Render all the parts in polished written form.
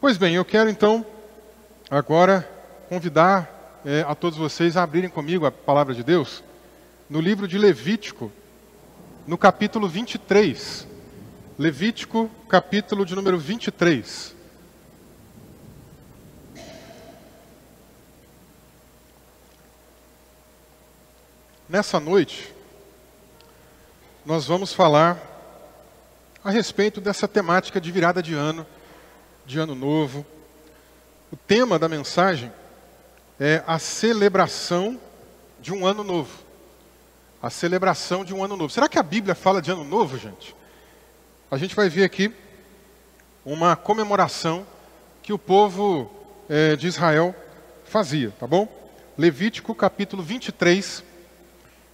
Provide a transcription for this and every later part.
Pois bem, eu quero então agora convidar a todos vocês a abrirem comigo a palavra de Deus no livro de Levítico, no capítulo 23. Levítico, capítulo de número 23. Nessa noite, nós vamos falar a respeito dessa temática de virada de ano novo. O tema da mensagem é a celebração de um ano novo. A celebração de um ano novo. Será que a Bíblia fala de ano novo, gente? A gente vai ver aqui uma comemoração que o povo de Israel fazia, tá bom? Levítico capítulo 23,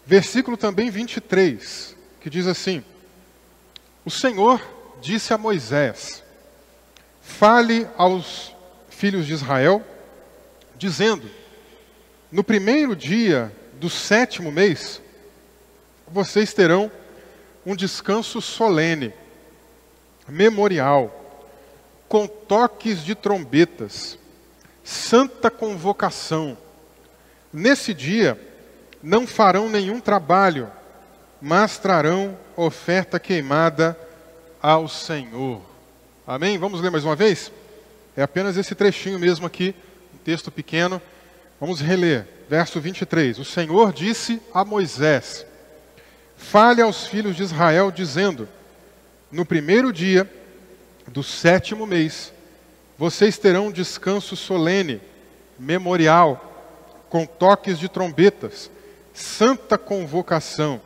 versículo também 23, que diz assim: O Senhor disse a Moisés: fale aos filhos de Israel, dizendo: no primeiro dia do 7º mês, vocês terão um descanso solene, memorial, com toques de trombetas, santa convocação. Nesse dia não farão nenhum trabalho, mas trarão oferta queimada ao Senhor. Amém? Vamos ler mais uma vez? É apenas esse trechinho mesmo aqui, um texto pequeno. Vamos reler, verso 23. O Senhor disse a Moisés: fale aos filhos de Israel, dizendo: no primeiro dia do 7º mês, vocês terão um descanso solene, memorial, com toques de trombetas, santa convocação.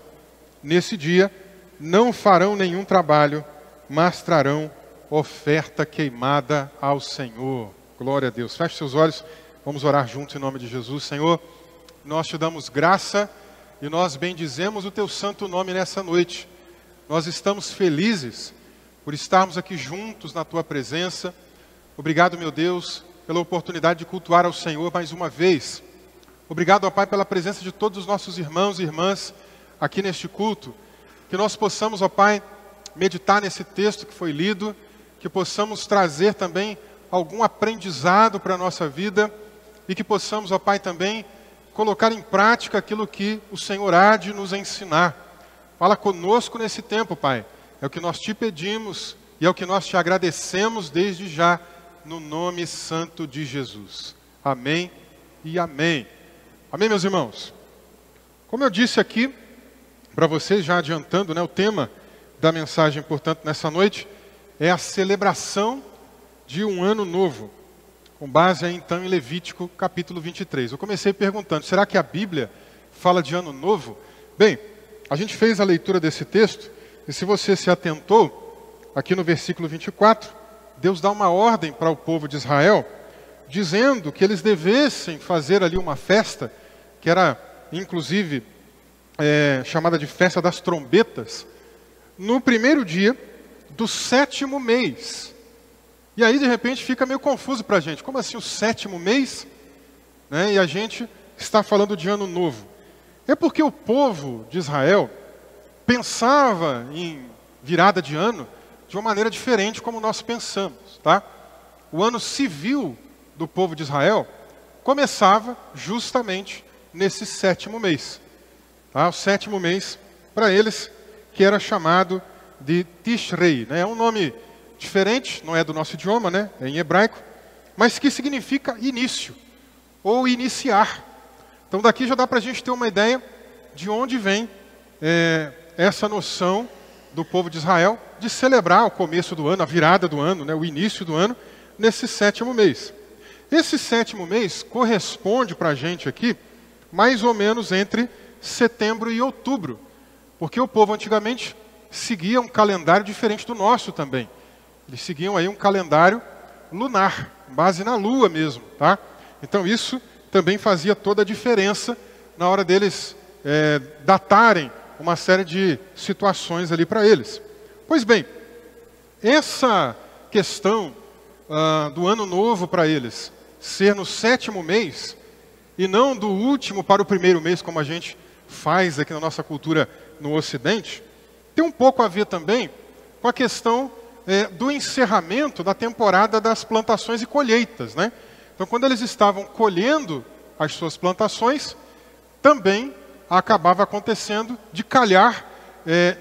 Nesse dia não farão nenhum trabalho, mas trarão oferta queimada ao Senhor. Glória a Deus. Feche seus olhos, vamos orar juntos em nome de Jesus. Senhor, nós te damos graça e nós bendizemos o teu santo nome nessa noite. Nós estamos felizes por estarmos aqui juntos na tua presença. Obrigado, meu Deus, pela oportunidade de cultuar ao Senhor mais uma vez. Obrigado, ó Pai, pela presença de todos os nossos irmãos e irmãs aqui neste culto. Que nós possamos, ó Pai, meditar nesse texto que foi lido, que possamos trazer também algum aprendizado para a nossa vida e que possamos, ó Pai, também colocar em prática aquilo que o Senhor há de nos ensinar. Fala conosco nesse tempo, Pai. É o que nós te pedimos e é o que nós te agradecemos desde já, no nome santo de Jesus. Amém e amém. Amém, meus irmãos? Como eu disse aqui, para vocês, já adiantando, o tema da mensagem, portanto, nessa noite, é a celebração de um ano novo, com base aí, então, em Levítico, capítulo 23. Eu comecei perguntando, será que a Bíblia fala de ano novo? Bem, a gente fez a leitura desse texto, e se você se atentou, aqui no versículo 24, Deus dá uma ordem para o povo de Israel, dizendo que eles devessem fazer ali uma festa, que era, inclusive, chamada de festa das trombetas, no primeiro dia do 7º mês. E aí, de repente, fica meio confuso para a gente. Como assim o 7º mês? E a gente está falando de ano novo. É porque o povo de Israel pensava em virada de ano de uma maneira diferente como nós pensamos, tá? O ano civil do povo de Israel começava justamente nesse 7º mês. Tá? O 7º mês, para eles, que era chamado de Tishrei. É um nome diferente, não é do nosso idioma, é em hebraico, mas que significa início, ou iniciar. Então daqui já dá para a gente ter uma ideia de onde vem essa noção do povo de Israel de celebrar o começo do ano, a virada do ano, o início do ano, nesse 7º mês. Esse 7º mês corresponde para a gente aqui, mais ou menos entre setembro e outubro, porque o povo antigamente seguia um calendário diferente do nosso também. Eles seguiam aí um calendário lunar, base na lua mesmo, tá? Então isso também fazia toda a diferença na hora deles datarem uma série de situações ali para eles. Pois bem, essa questão do ano novo para eles ser no 7º mês e não do último para o primeiro mês, como a gente faz aqui na nossa cultura no Ocidente, tem um pouco a ver também com a questão do encerramento da temporada das plantações e colheitas, né? Então, quando eles estavam colhendo as suas plantações, também acabava acontecendo de calhar,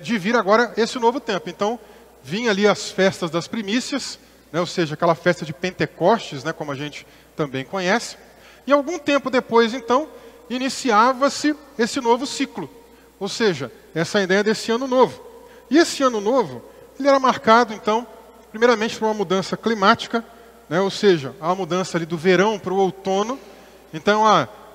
de vir agora esse novo tempo. Então, vinha ali as festas das primícias, né? Ou seja, aquela festa de Pentecostes, né? Como a gente também conhece. E algum tempo depois, então, iniciava-se esse novo ciclo. Ou seja, essa ideia desse ano novo. E esse ano novo, ele era marcado, então, primeiramente por uma mudança climática, né? Ou seja, a mudança ali do verão para o outono. Então,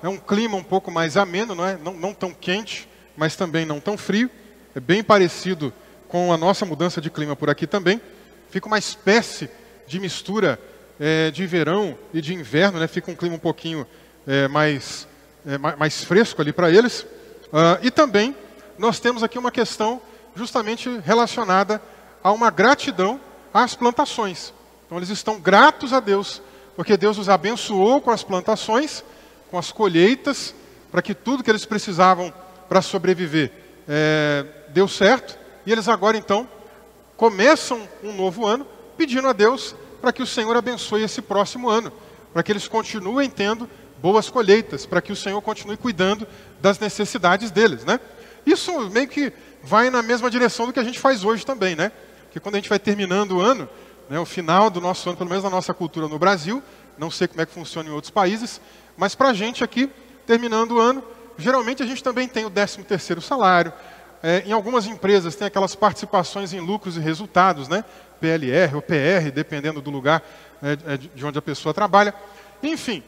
é um clima um pouco mais ameno, não tão quente, mas também não tão frio. É bem parecido com a nossa mudança de clima por aqui também. Fica uma espécie de mistura de verão e de inverno, né? Fica um clima um pouquinho mais fresco ali para eles. E também nós temos aqui uma questão justamente relacionada a uma gratidão às plantações. Então eles estão gratos a Deus, porque Deus os abençoou com as plantações, com as colheitas, para que tudo que eles precisavam para sobreviver deu certo. E eles agora então começam um novo ano pedindo a Deus para que o Senhor abençoe esse próximo ano, para que eles continuem tendo boas colheitas, para que o Senhor continue cuidando das necessidades deles, né? Isso meio que vai na mesma direção do que a gente faz hoje também, né? Porque quando a gente vai terminando o ano, né, o final do nosso ano, pelo menos na nossa cultura no Brasil, não sei como é que funciona em outros países, mas para a gente aqui, terminando o ano, geralmente a gente também tem o 13º salário. Em algumas empresas tem aquelas participações em lucros e resultados, né? PLR ou PR, dependendo do lugar de onde a pessoa trabalha. Enfim,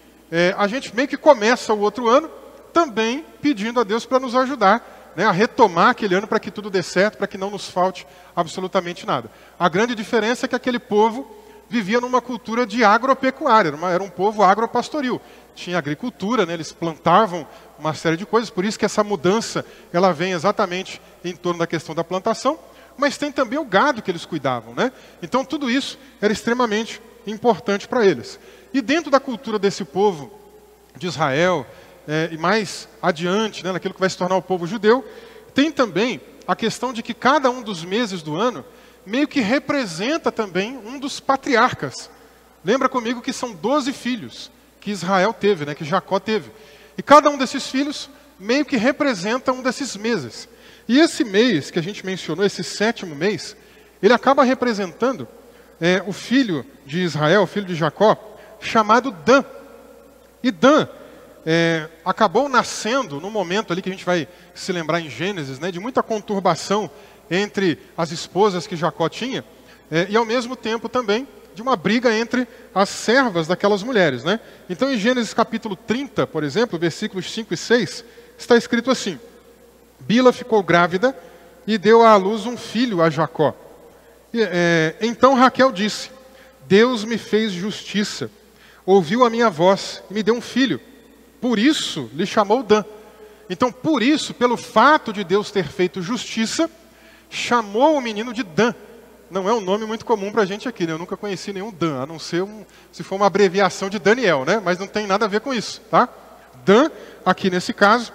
a gente meio que começa o outro ano também pedindo a Deus para nos ajudar, né, a retomar aquele ano para que tudo dê certo, para que não nos falte absolutamente nada. A grande diferença é que aquele povo vivia numa cultura de agropecuária, era um povo agropastoril. Tinha agricultura, né, eles plantavam uma série de coisas, por isso que essa mudança ela vem exatamente em torno da questão da plantação, mas tem também o gado que eles cuidavam, né? Então tudo isso era extremamente importante para eles. E dentro da cultura desse povo de Israel, e mais adiante, né, naquilo que vai se tornar o povo judeu, tem também a questão de que cada um dos meses do ano meio que representa também um dos patriarcas. Lembra comigo que são 12 filhos que Israel teve, né, que Jacó teve. E cada um desses filhos meio que representa um desses meses. E esse mês que a gente mencionou, esse 7º mês, ele acaba representando o filho de Israel, o filho de Jacó, chamado Dan. E Dan acabou nascendo num momento ali que a gente vai se lembrar em Gênesis, né, de muita conturbação entre as esposas que Jacó tinha, e ao mesmo tempo também de uma briga entre as servas daquelas mulheres, né? Então em Gênesis capítulo 30, por exemplo, versículos 5 e 6, está escrito assim: Bila ficou grávida e deu à luz um filho a Jacó. Então Raquel disse: Deus me fez justiça, ouviu a minha voz e me deu um filho. Por isso lhe chamou Dan. Então, por isso, pelo fato de Deus ter feito justiça, chamou o menino de Dan. Não é um nome muito comum para a gente aqui, né? Eu nunca conheci nenhum Dan, a não ser se for uma abreviação de Daniel, né? Mas não tem nada a ver com isso, tá? Dan, aqui nesse caso,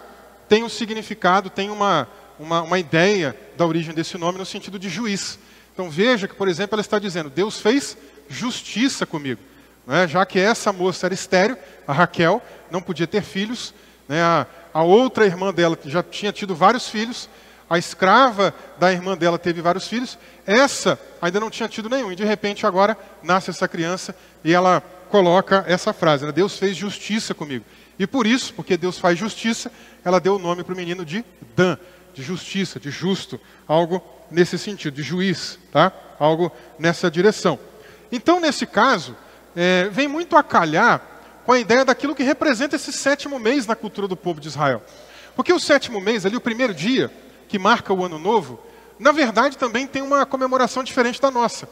tem um significado, tem uma ideia da origem desse nome no sentido de juiz. Então veja que, por exemplo, ela está dizendo: Deus fez justiça comigo. Né? Já que essa moça era estéril, a Raquel não podia ter filhos, né? A outra irmã dela já tinha tido vários filhos, a escrava da irmã dela teve vários filhos, essa ainda não tinha tido nenhum, e de repente agora nasce essa criança e ela coloca essa frase, né? Deus fez justiça comigo. E por isso, porque Deus faz justiça, ela deu o nome para o menino de Dan, de justiça, de justo, algo nesse sentido, de juiz, tá? Algo nessa direção. Então, nesse caso, vem muito a calhar com a ideia daquilo que representa esse 7º mês na cultura do povo de Israel. Porque o 7º mês, ali o primeiro dia, que marca o ano novo, na verdade também tem uma comemoração diferente da nossa.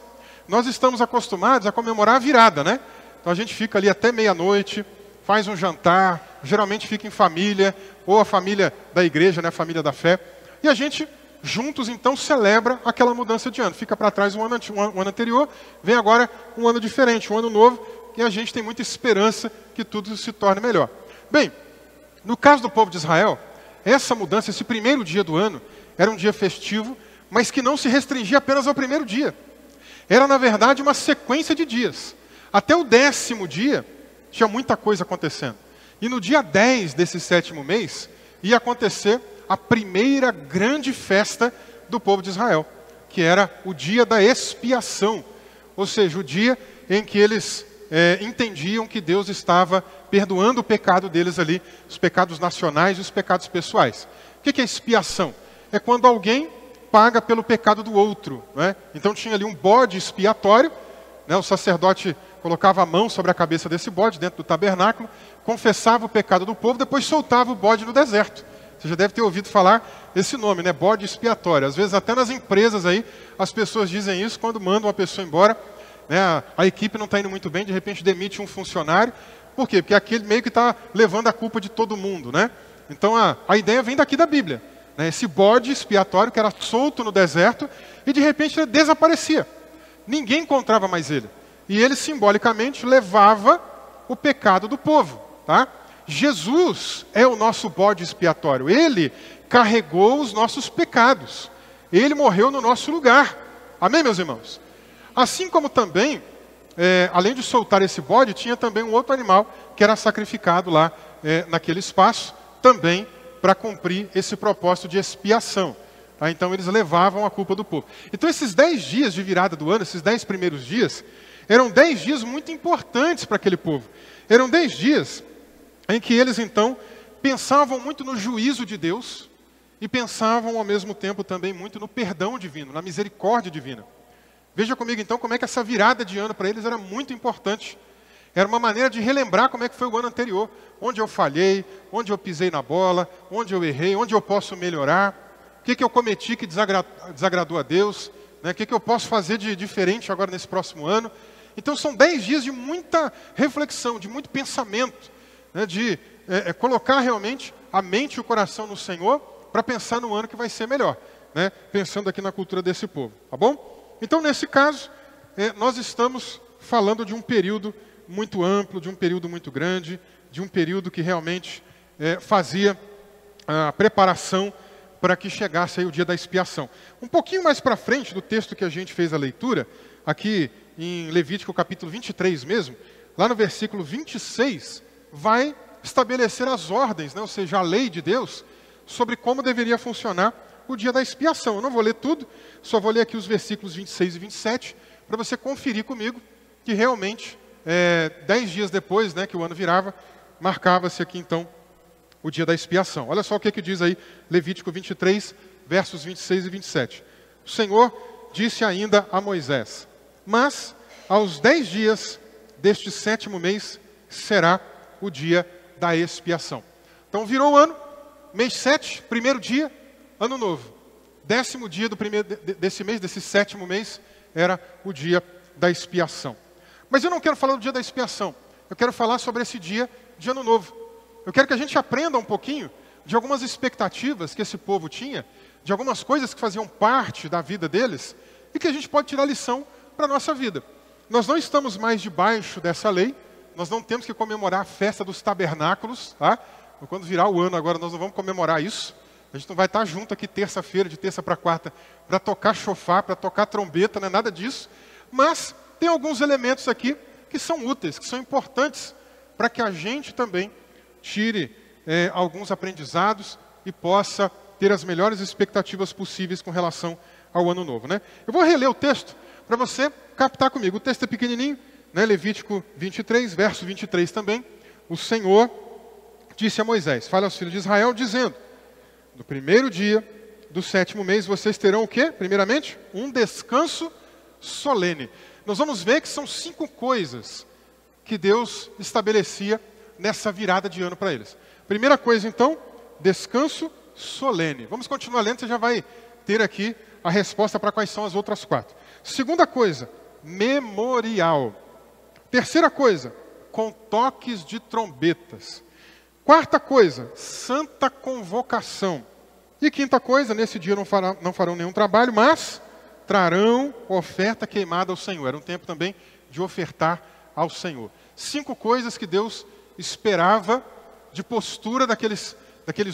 Nós estamos acostumados a comemorar a virada, né? Então a gente fica ali até meia-noite, faz um jantar, geralmente fica em família, ou a família da igreja, né, a família da fé, e a gente juntos então celebra aquela mudança de ano. Fica para trás um ano anterior, vem agora um ano diferente, um ano novo, e a gente tem muita esperança que tudo se torne melhor. Bem, no caso do povo de Israel, essa mudança, esse primeiro dia do ano, era um dia festivo, mas que não se restringia apenas ao primeiro dia. era na verdade uma sequência de dias. Até o 10º dia, tinha muita coisa acontecendo. E no dia 10 desse 7º mês, ia acontecer a primeira grande festa do povo de Israel, que era o dia da expiação. Ou seja, o dia em que eles entendiam que Deus estava perdoando o pecado deles ali, os pecados nacionais e os pecados pessoais. O que é expiação? É quando alguém paga pelo pecado do outro, né? Então tinha ali um bode expiatório, né? O sacerdote colocava a mão sobre a cabeça desse bode dentro do tabernáculo, confessava o pecado do povo, depois soltava o bode no deserto. Você já deve ter ouvido falar esse nome, né? Bode expiatório. Às vezes até nas empresas aí, as pessoas dizem isso quando mandam uma pessoa embora, né? A equipe não está indo muito bem, de repente demite um funcionário. Por quê? Porque aquele meio que está levando a culpa de todo mundo, né? Então a ideia vem daqui da Bíblia, né? Esse bode expiatório que era solto no deserto e de repente ele desaparecia. Ninguém encontrava mais ele. E ele simbolicamente levava o pecado do povo, tá? Jesus é o nosso bode expiatório. Ele carregou os nossos pecados. Ele morreu no nosso lugar. Amém, meus irmãos? Assim como também, além de soltar esse bode, tinha também um outro animal que era sacrificado lá naquele espaço, também para cumprir esse propósito de expiação. Tá? Então eles levavam a culpa do povo. Então esses 10 dias de virada do ano, esses 10 primeiros dias, eram 10 dias muito importantes para aquele povo. Eram 10 dias em que eles então pensavam muito no juízo de Deus e pensavam ao mesmo tempo também muito no perdão divino, na misericórdia divina. Veja comigo então como é que essa virada de ano para eles era muito importante. Era uma maneira de relembrar como é que foi o ano anterior, onde eu falhei, onde eu pisei na bola, onde eu errei, onde eu posso melhorar, o que eu cometi que desagradou a Deus, né? O que eu posso fazer de diferente agora nesse próximo ano. Então são 10 dias de muita reflexão, de muito pensamento, né? De colocar realmente a mente e o coração no Senhor para pensar no ano que vai ser melhor, né? Pensando aqui na cultura desse povo, tá bom? Então nesse caso, nós estamos falando de um período muito amplo, de um período muito grande, de um período que realmente fazia a preparação para que chegasse aí o dia da expiação. Um pouquinho mais para frente do texto que a gente fez a leitura, aqui em Levítico capítulo 23 mesmo, lá no versículo 26, vai estabelecer as ordens, né? Ou seja, a lei de Deus, sobre como deveria funcionar o dia da expiação. Eu não vou ler tudo, só vou ler aqui os versículos 26 e 27, para você conferir comigo que realmente 10 dias depois, né, que o ano virava, marcava-se aqui então o dia da expiação. Olha só o que diz aí Levítico 23, versos 26 e 27. O Senhor disse ainda a Moisés: mas aos 10 dias deste 7º mês será o dia da expiação. Então virou o ano, mês 7, primeiro dia, ano novo. 10º dia desse mês, desse 7º mês, era o dia da expiação. Mas eu não quero falar do dia da expiação. Eu quero falar sobre esse dia de ano novo. Eu quero que a gente aprenda um pouquinho de algumas expectativas que esse povo tinha, de algumas coisas que faziam parte da vida deles, e que a gente pode tirar lição para a nossa vida. Nós não estamos mais debaixo dessa lei, nós não temos que comemorar a festa dos tabernáculos, tá? Quando virar o ano agora, nós não vamos comemorar isso. A gente não vai estar junto aqui terça-feira, de terça para quarta, para tocar chofar, para tocar trombeta, não é nada disso. Mas tem alguns elementos aqui que são úteis, que são importantes, para que a gente também tire alguns aprendizados e possa ter as melhores expectativas possíveis com relação ao ano novo, né? Eu vou reler o texto para você captar comigo. O texto é pequenininho, né? Levítico 23, verso 23 também. O Senhor disse a Moisés: fala aos filhos de Israel, dizendo: no primeiro dia do 7º mês vocês terão o quê? Primeiramente, um descanso solene. Nós vamos ver que são 5 coisas que Deus estabelecia nessa virada de ano para eles. Primeira coisa, então, descanso solene. Vamos continuar lendo, você já vai ter aqui a resposta para quais são as outras 4. Segunda coisa, memorial. Terceira coisa, com toques de trombetas. Quarta coisa, santa convocação. E quinta coisa, nesse dia não farão nenhum trabalho, mas trarão oferta queimada ao Senhor. Era um tempo também de ofertar ao Senhor. 5 coisas que Deus esperava de postura daqueles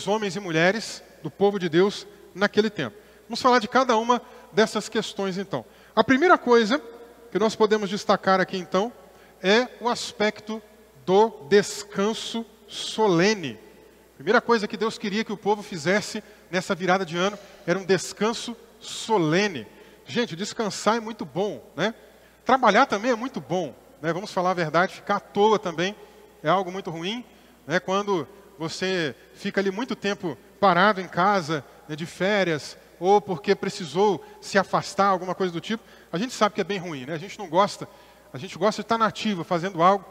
homens e mulheres do povo de Deus naquele tempo. Vamos falar de cada uma dessas questões então. A primeira coisa que nós podemos destacar aqui então é o aspecto do descanso solene. A primeira coisa que Deus queria que o povo fizesse nessa virada de ano era um descanso solene. Gente, descansar é muito bom, né? Trabalhar também é muito bom, né? Vamos falar a verdade, ficar à toa também é algo muito ruim, né? Quando você fica ali muito tempo parado em casa, né, de férias, ou porque precisou se afastar, alguma coisa do tipo, a gente sabe que é bem ruim, né? A gente não gosta, a gente gosta de estar nativo, fazendo algo.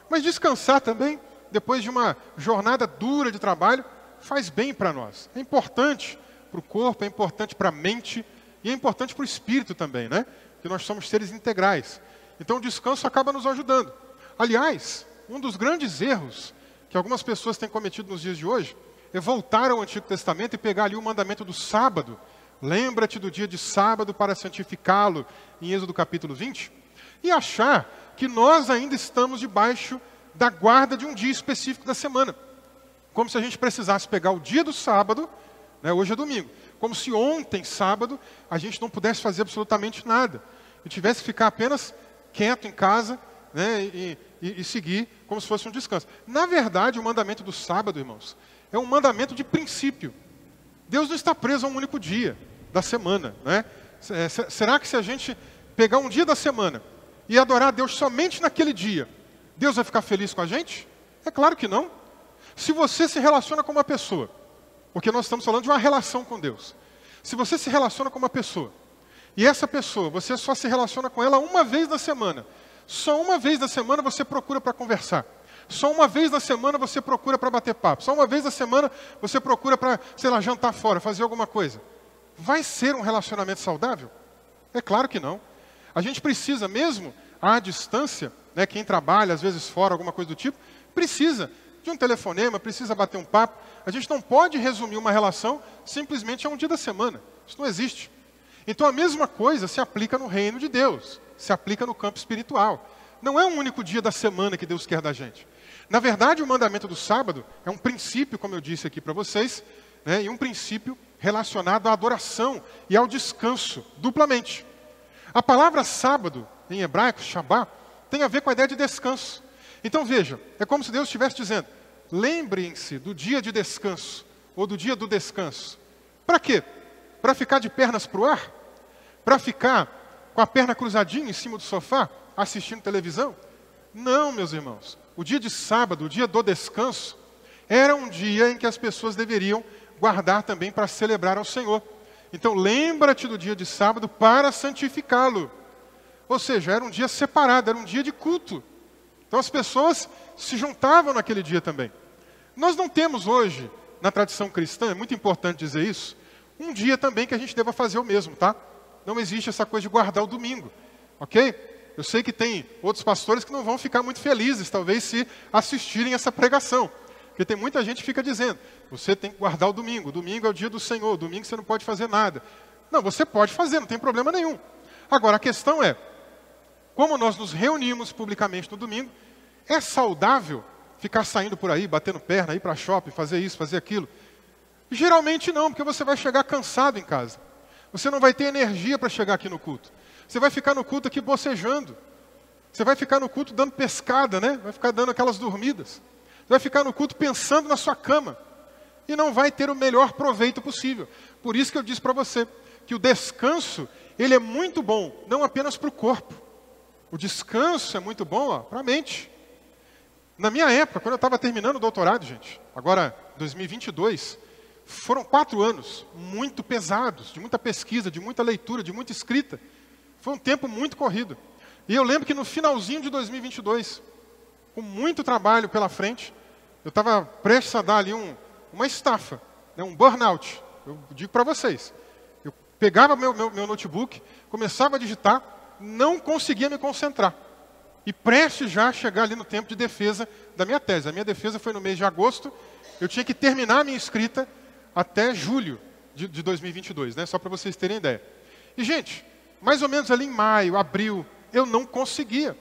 Mas descansar também, depois de uma jornada dura de trabalho, faz bem para nós. É importante para o corpo, é importante para a mente e é importante para o espírito também, né? Porque nós somos seres integrais. Então o descanso acaba nos ajudando. Aliás, um dos grandes erros que algumas pessoas têm cometido nos dias de hoje é voltar ao Antigo Testamento e pegar ali o mandamento do sábado. Lembra-te do dia de sábado para santificá-lo, em Êxodo capítulo 20, e achar que nós ainda estamos debaixo da guarda de um dia específico da semana. Como se a gente precisasse pegar o dia do sábado, né, hoje é domingo, como se ontem, sábado, a gente não pudesse fazer absolutamente nada. E tivesse que ficar apenas quieto em casa, né, e seguir como se fosse um descanso. Na verdade, o mandamento do sábado, irmãos, é um mandamento de princípio. Deus não está preso a um único dia da semana, né? Será que se a gente pegar um dia da semana e adorar a Deus somente naquele dia, Deus vai ficar feliz com a gente? É claro que não. Se você se relaciona com uma pessoa, porque nós estamos falando de uma relação com Deus. Se você se relaciona com uma pessoa, e essa pessoa, você só se relaciona com ela uma vez na semana, só uma vez na semana você procura para conversar, só uma vez na semana você procura para bater papo, só uma vez na semana você procura para, sei lá, jantar fora, fazer alguma coisa. Vai ser um relacionamento saudável? É claro que não. A gente precisa, mesmo à distância, né, quem trabalha, às vezes fora, alguma coisa do tipo, precisa de um telefonema, precisa bater um papo. A gente não pode resumir uma relação simplesmente a um dia da semana. Isso não existe. Então a mesma coisa se aplica no reino de Deus, se aplica no campo espiritual. Não é um único dia da semana que Deus quer da gente. Na verdade, o mandamento do sábado é um princípio, como eu disse aqui para vocês, né, e um princípio relacionado à adoração e ao descanso, duplamente. A palavra sábado, em hebraico, Shabá, tem a ver com a ideia de descanso. Então veja, é como se Deus estivesse dizendo, lembrem-se do dia de descanso, ou do dia do descanso. Para quê? Para ficar de pernas para o ar? Para ficar com a perna cruzadinha em cima do sofá, assistindo televisão? Não, meus irmãos. O dia de sábado, o dia do descanso, era um dia em que as pessoas deveriam guardar também para celebrar ao Senhor. Então, lembra-te do dia de sábado para santificá-lo. Ou seja, era um dia separado, era um dia de culto. Então, as pessoas se juntavam naquele dia também. Nós não temos hoje, na tradição cristã, é muito importante dizer isso, um dia também que a gente deva fazer o mesmo, tá? Não existe essa coisa de guardar o domingo, ok? Eu sei que tem outros pastores que não vão ficar muito felizes, talvez, se assistirem essa pregação. Porque tem muita gente que fica dizendo, você tem que guardar o domingo é o dia do Senhor, domingo você não pode fazer nada. Não, você pode fazer, não tem problema nenhum. Agora, a questão é, como nós nos reunimos publicamente no domingo, é saudável ficar saindo por aí, batendo perna, ir para shopping, fazer isso, fazer aquilo? Geralmente não, porque você vai chegar cansado em casa. Você não vai ter energia para chegar aqui no culto. Você vai ficar no culto aqui bocejando. Você vai ficar no culto dando pescada, né? Vai ficar dando aquelas dormidas. Você vai ficar no culto pensando na sua cama. E não vai ter o melhor proveito possível. Por isso que eu disse para você que o descanso, ele é muito bom, não apenas para o corpo. O descanso é muito bom para a mente. Na minha época, quando eu estava terminando o doutorado, gente, agora 2022, foram 4 anos muito pesados, de muita pesquisa, de muita leitura, de muita escrita. Foi um tempo muito corrido. E eu lembro que no finalzinho de 2022, com muito trabalho pela frente, eu estava prestes a dar ali uma estafa, né, um burnout. Eu digo para vocês, eu pegava meu notebook, começava a digitar, não conseguia me concentrar. E prestes já a chegar ali no tempo de defesa da minha tese. A minha defesa foi no mês de agosto, eu tinha que terminar a minha escrita até julho de 2022, né, só para vocês terem ideia. E, gente, mais ou menos ali em maio, abril, eu não conseguia.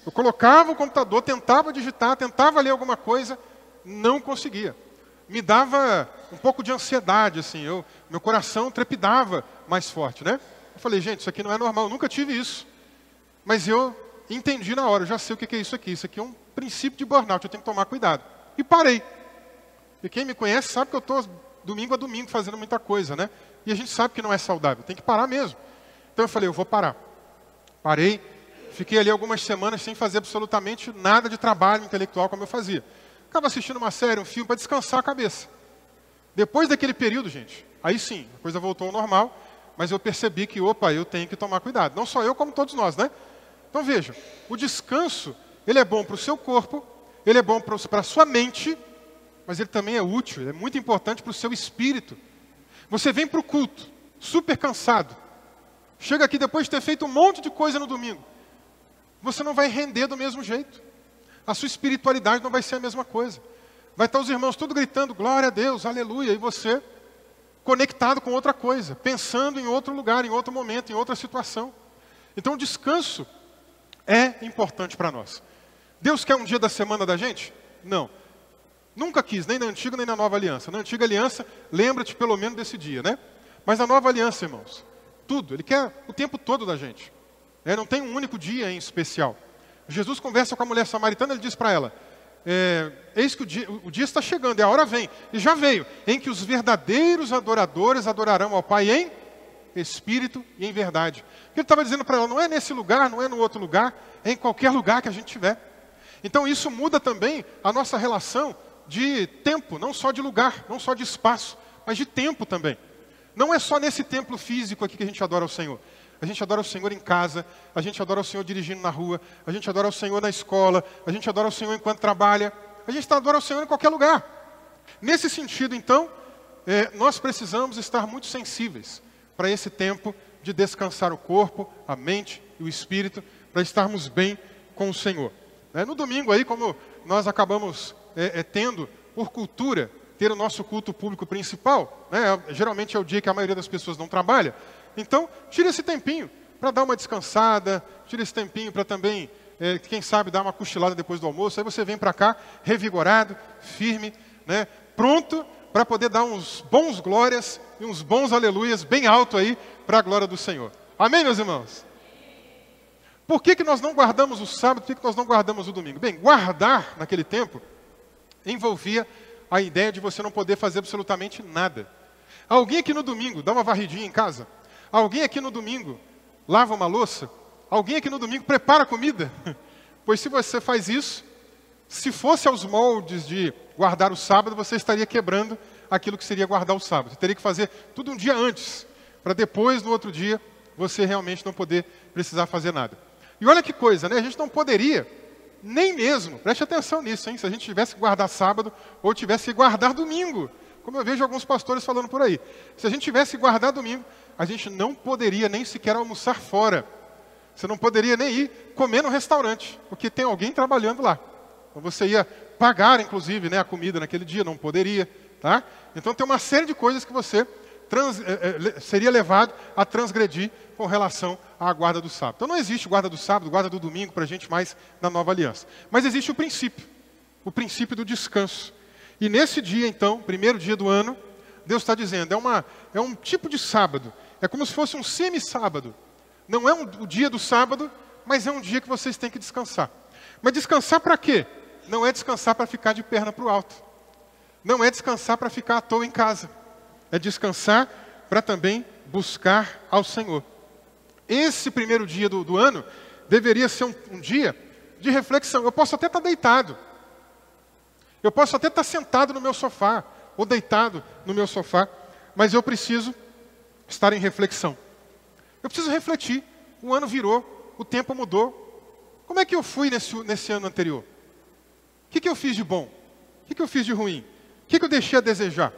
Eu colocava o computador, tentava digitar, tentava ler alguma coisa, não conseguia. Me dava um pouco de ansiedade, assim, meu coração trepidava mais forte, né? Eu falei, gente, isso aqui não é normal, eu nunca tive isso. Mas eu entendi na hora, eu já sei o que é isso aqui. Isso aqui é um princípio de burnout, eu tenho que tomar cuidado. E parei. E quem me conhece sabe que eu estou domingo a domingo fazendo muita coisa, né? E a gente sabe que não é saudável, tem que parar mesmo. Então eu falei, eu vou parar. Parei, fiquei ali algumas semanas sem fazer absolutamente nada de trabalho intelectual como eu fazia. Ficava assistindo uma série, um filme, para descansar a cabeça. Depois daquele período, gente, aí sim, a coisa voltou ao normal, mas eu percebi que, opa, eu tenho que tomar cuidado. Não só eu, como todos nós, né? Então veja, o descanso, ele é bom para o seu corpo, ele é bom para a sua mente, mas ele também é útil, ele é muito importante para o seu espírito. Você vem para o culto, super cansado, chega aqui depois de ter feito um monte de coisa no domingo, você não vai render do mesmo jeito. A sua espiritualidade não vai ser a mesma coisa. Vai estar os irmãos tudo gritando, glória a Deus, aleluia, e você conectado com outra coisa, pensando em outro lugar, em outro momento, em outra situação. Então o descanso é importante para nós. Deus quer um dia da semana da gente? Não. Nunca quis, nem na antiga nem na nova aliança. Na antiga aliança, lembra-te pelo menos desse dia, né? Mas na nova aliança, irmãos, tudo, Ele quer o tempo todo da gente. Não tem um único dia em especial. Jesus conversa com a mulher samaritana, Ele diz para ela, eis que o dia está chegando, e a hora vem, e já veio, em que os verdadeiros adoradores adorarão ao Pai em espírito e em verdade. O que Ele estava dizendo para ela, não é nesse lugar, não é no outro lugar, é em qualquer lugar que a gente estiver. Então isso muda também a nossa relação de tempo, não só de lugar, não só de espaço, mas de tempo também. Não é só nesse templo físico aqui que a gente adora o Senhor. A gente adora o Senhor em casa, a gente adora o Senhor dirigindo na rua, a gente adora o Senhor na escola, a gente adora o Senhor enquanto trabalha, a gente adora o Senhor em qualquer lugar. Nesse sentido, então, nós precisamos estar muito sensíveis para esse tempo de descansar o corpo, a mente e o espírito, para estarmos bem com o Senhor. No domingo aí, como nós acabamos tendo, por cultura, ter o nosso culto público principal, geralmente é o dia que a maioria das pessoas não trabalha, então tira esse tempinho para dar uma descansada, tira esse tempinho para também, quem sabe, dar uma cochilada depois do almoço, aí você vem para cá, revigorado, firme, pronto para poder dar uns bons glórias e uns bons aleluias bem alto aí para a glória do Senhor. Amém, meus irmãos? Por que nós não guardamos o sábado, por que nós não guardamos o domingo? Bem, guardar naquele tempo envolvia a ideia de você não poder fazer absolutamente nada. Alguém aqui no domingo dá uma varridinha em casa? Alguém aqui no domingo lava uma louça? Alguém aqui no domingo prepara comida? Pois se você faz isso, se fosse aos moldes de guardar o sábado, você estaria quebrando aquilo que seria guardar o sábado. Você teria que fazer tudo um dia antes, para depois, no outro dia, você realmente não poder precisar fazer nada. E olha que coisa, né? A gente não poderia, nem mesmo, preste atenção nisso, hein? Se a gente tivesse que guardar sábado, ou tivesse que guardar domingo, como eu vejo alguns pastores falando por aí. Se a gente tivesse que guardar domingo, a gente não poderia nem sequer almoçar fora. Você não poderia nem ir comer no restaurante, porque tem alguém trabalhando lá. Então você ia pagar, inclusive, a comida naquele dia, não poderia. Tá? Então tem uma série de coisas que você seria levado a transgredir com relação à guarda do sábado. Então não existe guarda do sábado, guarda do domingo para a gente mais na nova aliança. Mas existe o princípio do descanso. E nesse dia, então, primeiro dia do ano, Deus está dizendo, é um tipo de sábado, é como se fosse um semi-sábado. Não é o dia do sábado, mas é um dia que vocês têm que descansar. Mas descansar para quê? Não é descansar para ficar de perna para o alto. Não é descansar para ficar à toa em casa. É descansar para também buscar ao Senhor. Esse primeiro dia do ano deveria ser um dia de reflexão. Eu posso até estar deitado. Eu posso até estar sentado no meu sofá, ou deitado no meu sofá, mas eu preciso estar em reflexão. Eu preciso refletir. O ano virou, o tempo mudou. Como é que eu fui nesse ano anterior? O que eu fiz de bom? O que eu fiz de ruim? O que eu deixei a desejar?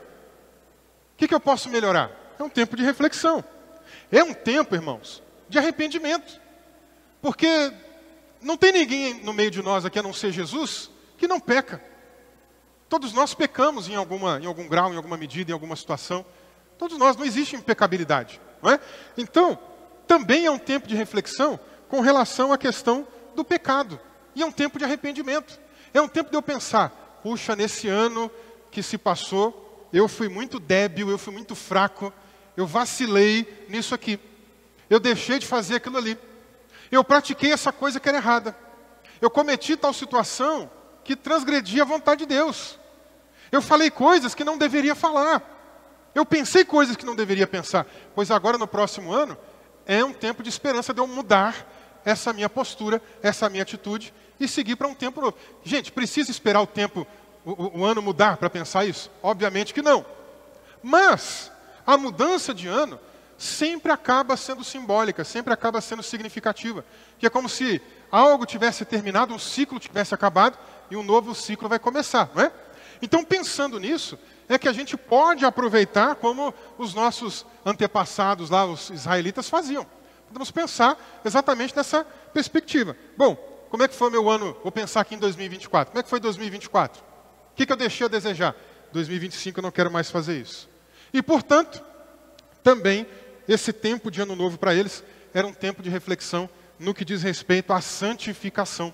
O que eu posso melhorar? É um tempo de reflexão. É um tempo, irmãos, de arrependimento. Porque não tem ninguém no meio de nós aqui, a não ser Jesus, que não peca. Todos nós pecamos em algum grau, em alguma medida, em alguma situação. Todos nós, não existe impecabilidade. Não é? Então, também é um tempo de reflexão com relação à questão do pecado. E é um tempo de arrependimento. É um tempo de eu pensar, puxa, nesse ano que se passou, eu fui muito débil, eu fui muito fraco, eu vacilei nisso aqui. Eu deixei de fazer aquilo ali. Eu pratiquei essa coisa que era errada. Eu cometi tal situação que transgredia a vontade de Deus. Eu falei coisas que não deveria falar. Eu pensei coisas que não deveria pensar. Pois agora, no próximo ano, é um tempo de esperança de eu mudar essa minha postura, essa minha atitude e seguir para um tempo novo. Gente, precisa esperar o tempo, o ano mudar para pensar isso? Obviamente que não. Mas a mudança de ano sempre acaba sendo simbólica, sempre acaba sendo significativa. Que é como se algo tivesse terminado, um ciclo tivesse acabado e um novo ciclo vai começar, não é? Então, pensando nisso, é que a gente pode aproveitar como os nossos antepassados lá, os israelitas, faziam. Podemos pensar exatamente nessa perspectiva. Bom, como é que foi o meu ano? Vou pensar aqui em 2024. Como é que foi 2024? O que eu deixei a desejar? 2025 eu não quero mais fazer isso. E, portanto, também esse tempo de ano novo para eles era um tempo de reflexão no que diz respeito à santificação.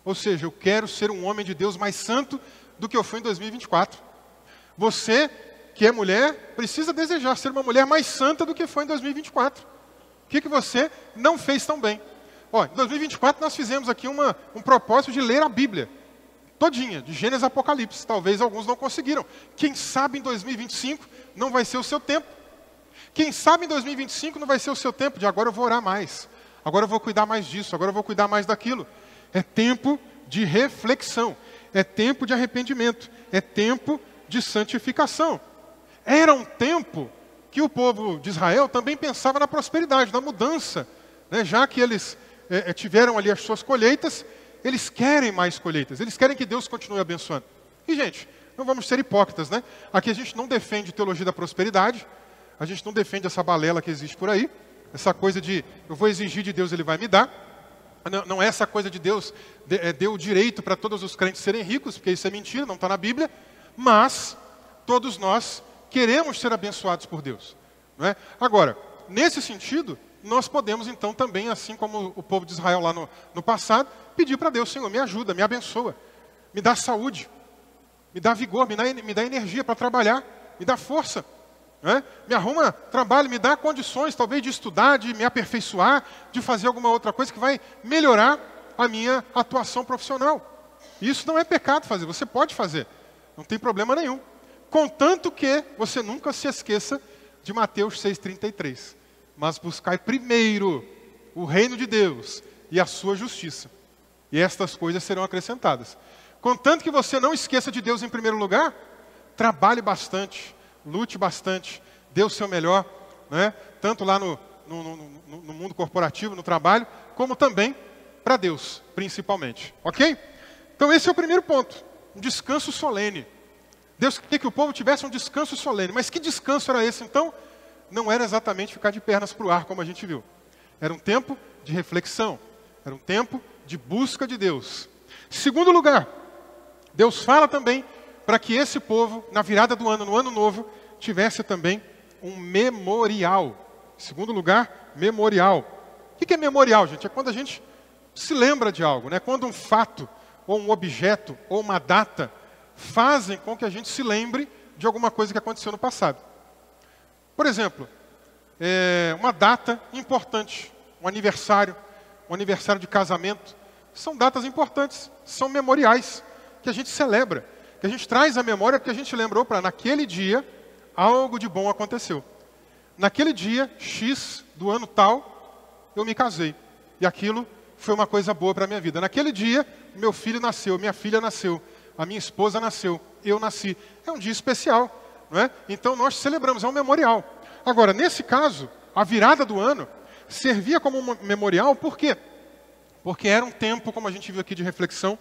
Ou seja, eu quero ser um homem de Deus mais santo do que eu fui em 2024. Você, que é mulher, precisa desejar ser uma mulher mais santa do que foi em 2024. O que você não fez tão bem? Ó, em 2024 nós fizemos aqui um propósito de ler a Bíblia todinha, de Gênesis a Apocalipse. Talvez alguns não conseguiram. Quem sabe em 2025 não vai ser o seu tempo. Quem sabe em 2025 não vai ser o seu tempo de agora eu vou orar mais. Agora eu vou cuidar mais disso, agora eu vou cuidar mais daquilo. É tempo de reflexão. É tempo de arrependimento. É tempo de santificação. Era um tempo que o povo de Israel também pensava na prosperidade, na mudança. Né? Já que eles tiveram ali as suas colheitas, eles querem mais colheitas. Eles querem que Deus continue abençoando. E, gente, não vamos ser hipócritas, né? Aqui a gente não defende teologia da prosperidade. A gente não defende essa balela que existe por aí. Essa coisa de, eu vou exigir de Deus, Ele vai me dar. Não é essa coisa de Deus deu o direito para todos os crentes serem ricos, porque isso é mentira, não está na Bíblia. Mas todos nós queremos ser abençoados por Deus. Não é? Agora, nesse sentido, nós podemos então também, assim como o povo de Israel lá no passado, pedir para Deus, Senhor, me ajuda, me abençoa, me dá saúde, me dá vigor, me dá energia para trabalhar, me dá força. Né? Me arruma trabalho, me dá condições talvez de estudar, de me aperfeiçoar, de fazer alguma outra coisa que vai melhorar a minha atuação profissional. Isso não é pecado fazer, você pode fazer, não tem problema nenhum. Contanto que você nunca se esqueça de Mateus 6,33. Mas buscai primeiro o reino de Deus e a sua justiça, e estas coisas serão acrescentadas. Contanto que você não esqueça de Deus em primeiro lugar, trabalhe bastante, lute bastante, dê o seu melhor, né? Tanto lá no mundo corporativo, no trabalho, como também para Deus, principalmente. Ok? Então esse é o primeiro ponto, um descanso solene. Deus queria que o povo tivesse um descanso solene. Mas que descanso era esse então? Não era exatamente ficar de pernas para o ar, como a gente viu. Era um tempo de reflexão, era um tempo de busca de Deus. Segundo lugar, Deus fala também para que esse povo, na virada do ano, no ano novo, tivesse também um memorial. Segundo lugar, memorial. O que é memorial, gente? É quando a gente se lembra de algo, né? Quando um fato, ou um objeto, ou uma data, fazem com que a gente se lembre de alguma coisa que aconteceu no passado. Por exemplo, uma data importante, um aniversário de casamento, são datas importantes, são memoriais, que a gente celebra, que a gente traz à memória porque a gente lembrou para naquele dia algo de bom aconteceu. Naquele dia, X do ano tal, eu me casei. E aquilo foi uma coisa boa para a minha vida. Naquele dia, meu filho nasceu, minha filha nasceu, a minha esposa nasceu, eu nasci. É um dia especial, não é? Então nós celebramos, é um memorial. Agora, nesse caso, a virada do ano servia como um memorial, por quê? Porque era um tempo, como a gente viu aqui, de reflexão,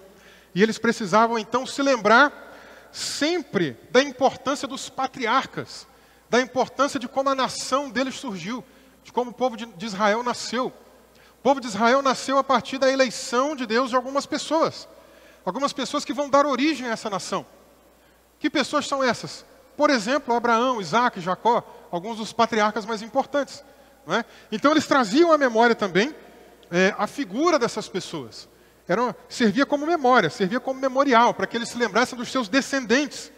e eles precisavam então se lembrar sempre da importância dos patriarcas, da importância de como a nação deles surgiu, de como o povo de Israel nasceu. O povo de Israel nasceu a partir da eleição de Deus de algumas pessoas que vão dar origem a essa nação. Que pessoas são essas? Por exemplo, Abraão, Isaac, Jacó, alguns dos patriarcas mais importantes. Não é? Então eles traziam à memória também a figura dessas pessoas. Servia como memória, servia como memorial, para que eles se lembrassem dos seus descendentes.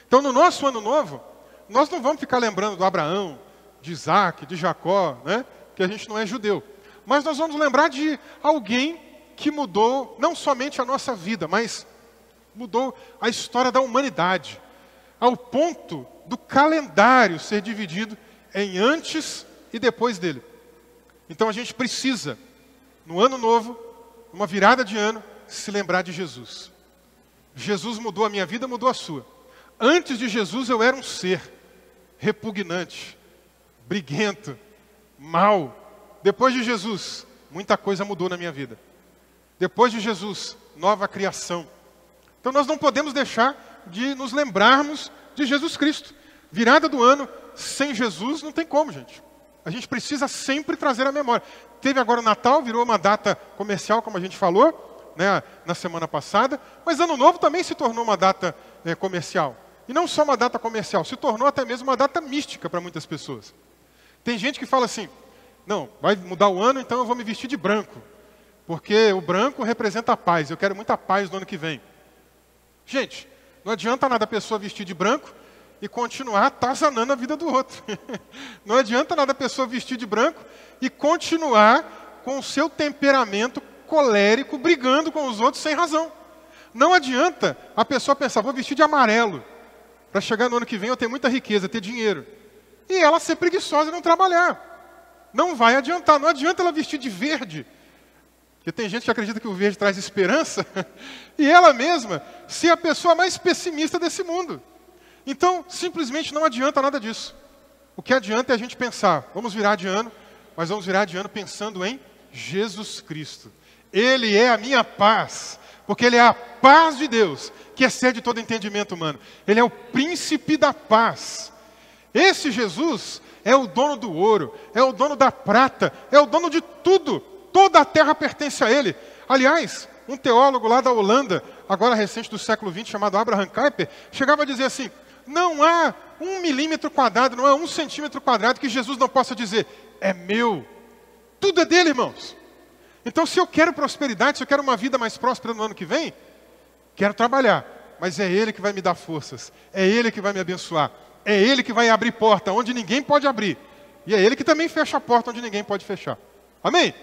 Então no nosso ano novo, nós não vamos ficar lembrando do Abraão, de Isaac, de Jacó, né? Que a gente não é judeu. mas nós vamos lembrar de alguém que mudou não somente a nossa vida, mas mudou a história da humanidade, ao ponto do calendário ser dividido em antes e depois dele. Então a gente precisa, no ano novo, numa virada de ano, se lembrar de Jesus. Jesus mudou a minha vida, mudou a sua. Antes de Jesus eu era um ser repugnante, briguento, mau. Depois de Jesus, muita coisa mudou na minha vida. Depois de Jesus, nova criação. Então nós não podemos deixar de nos lembrarmos de Jesus Cristo. Virada do ano, sem Jesus, não tem como, gente. A gente precisa sempre trazer a memória. Teve agora o Natal, virou uma data comercial, como a gente falou, né, na semana passada. Mas Ano Novo também se tornou uma data comercial. E não só uma data comercial, se tornou até mesmo uma data mística para muitas pessoas. Tem gente que fala assim, não, vai mudar o ano, então eu vou me vestir de branco. Porque o branco representa a paz, eu quero muita paz no ano que vem. Gente, não adianta nada a pessoa vestir de branco e continuar atazanando a vida do outro. Não adianta nada a pessoa vestir de branco e continuar com o seu temperamento colérico, brigando com os outros sem razão. Não adianta a pessoa pensar, vou vestir de amarelo, para chegar no ano que vem eu ter muita riqueza, ter dinheiro. E ela ser preguiçosa e não trabalhar. Não vai adiantar, não adianta ela vestir de verde. Porque tem gente que acredita que o verde traz esperança, e ela mesma ser a pessoa mais pessimista desse mundo. Então, simplesmente não adianta nada disso. O que adianta é a gente pensar, vamos virar de ano, mas vamos virar de ano pensando em Jesus Cristo. Ele é a minha paz, porque Ele é a paz de Deus, que excede todo entendimento humano. Ele é o príncipe da paz. Esse Jesus é o dono do ouro, é o dono da prata, é o dono de tudo. Toda a terra pertence a Ele. Aliás, um teólogo lá da Holanda, agora recente do século XX, chamado Abraham Kuyper, chegava a dizer assim, não há 1 milímetro quadrado, não há 1 centímetro quadrado que Jesus não possa dizer, é meu. Tudo é dele, irmãos. Então, se eu quero prosperidade, se eu quero uma vida mais próspera no ano que vem, quero trabalhar. Mas é Ele que vai me dar forças. É Ele que vai me abençoar. É Ele que vai abrir porta onde ninguém pode abrir. E é Ele que também fecha a porta onde ninguém pode fechar. Amém?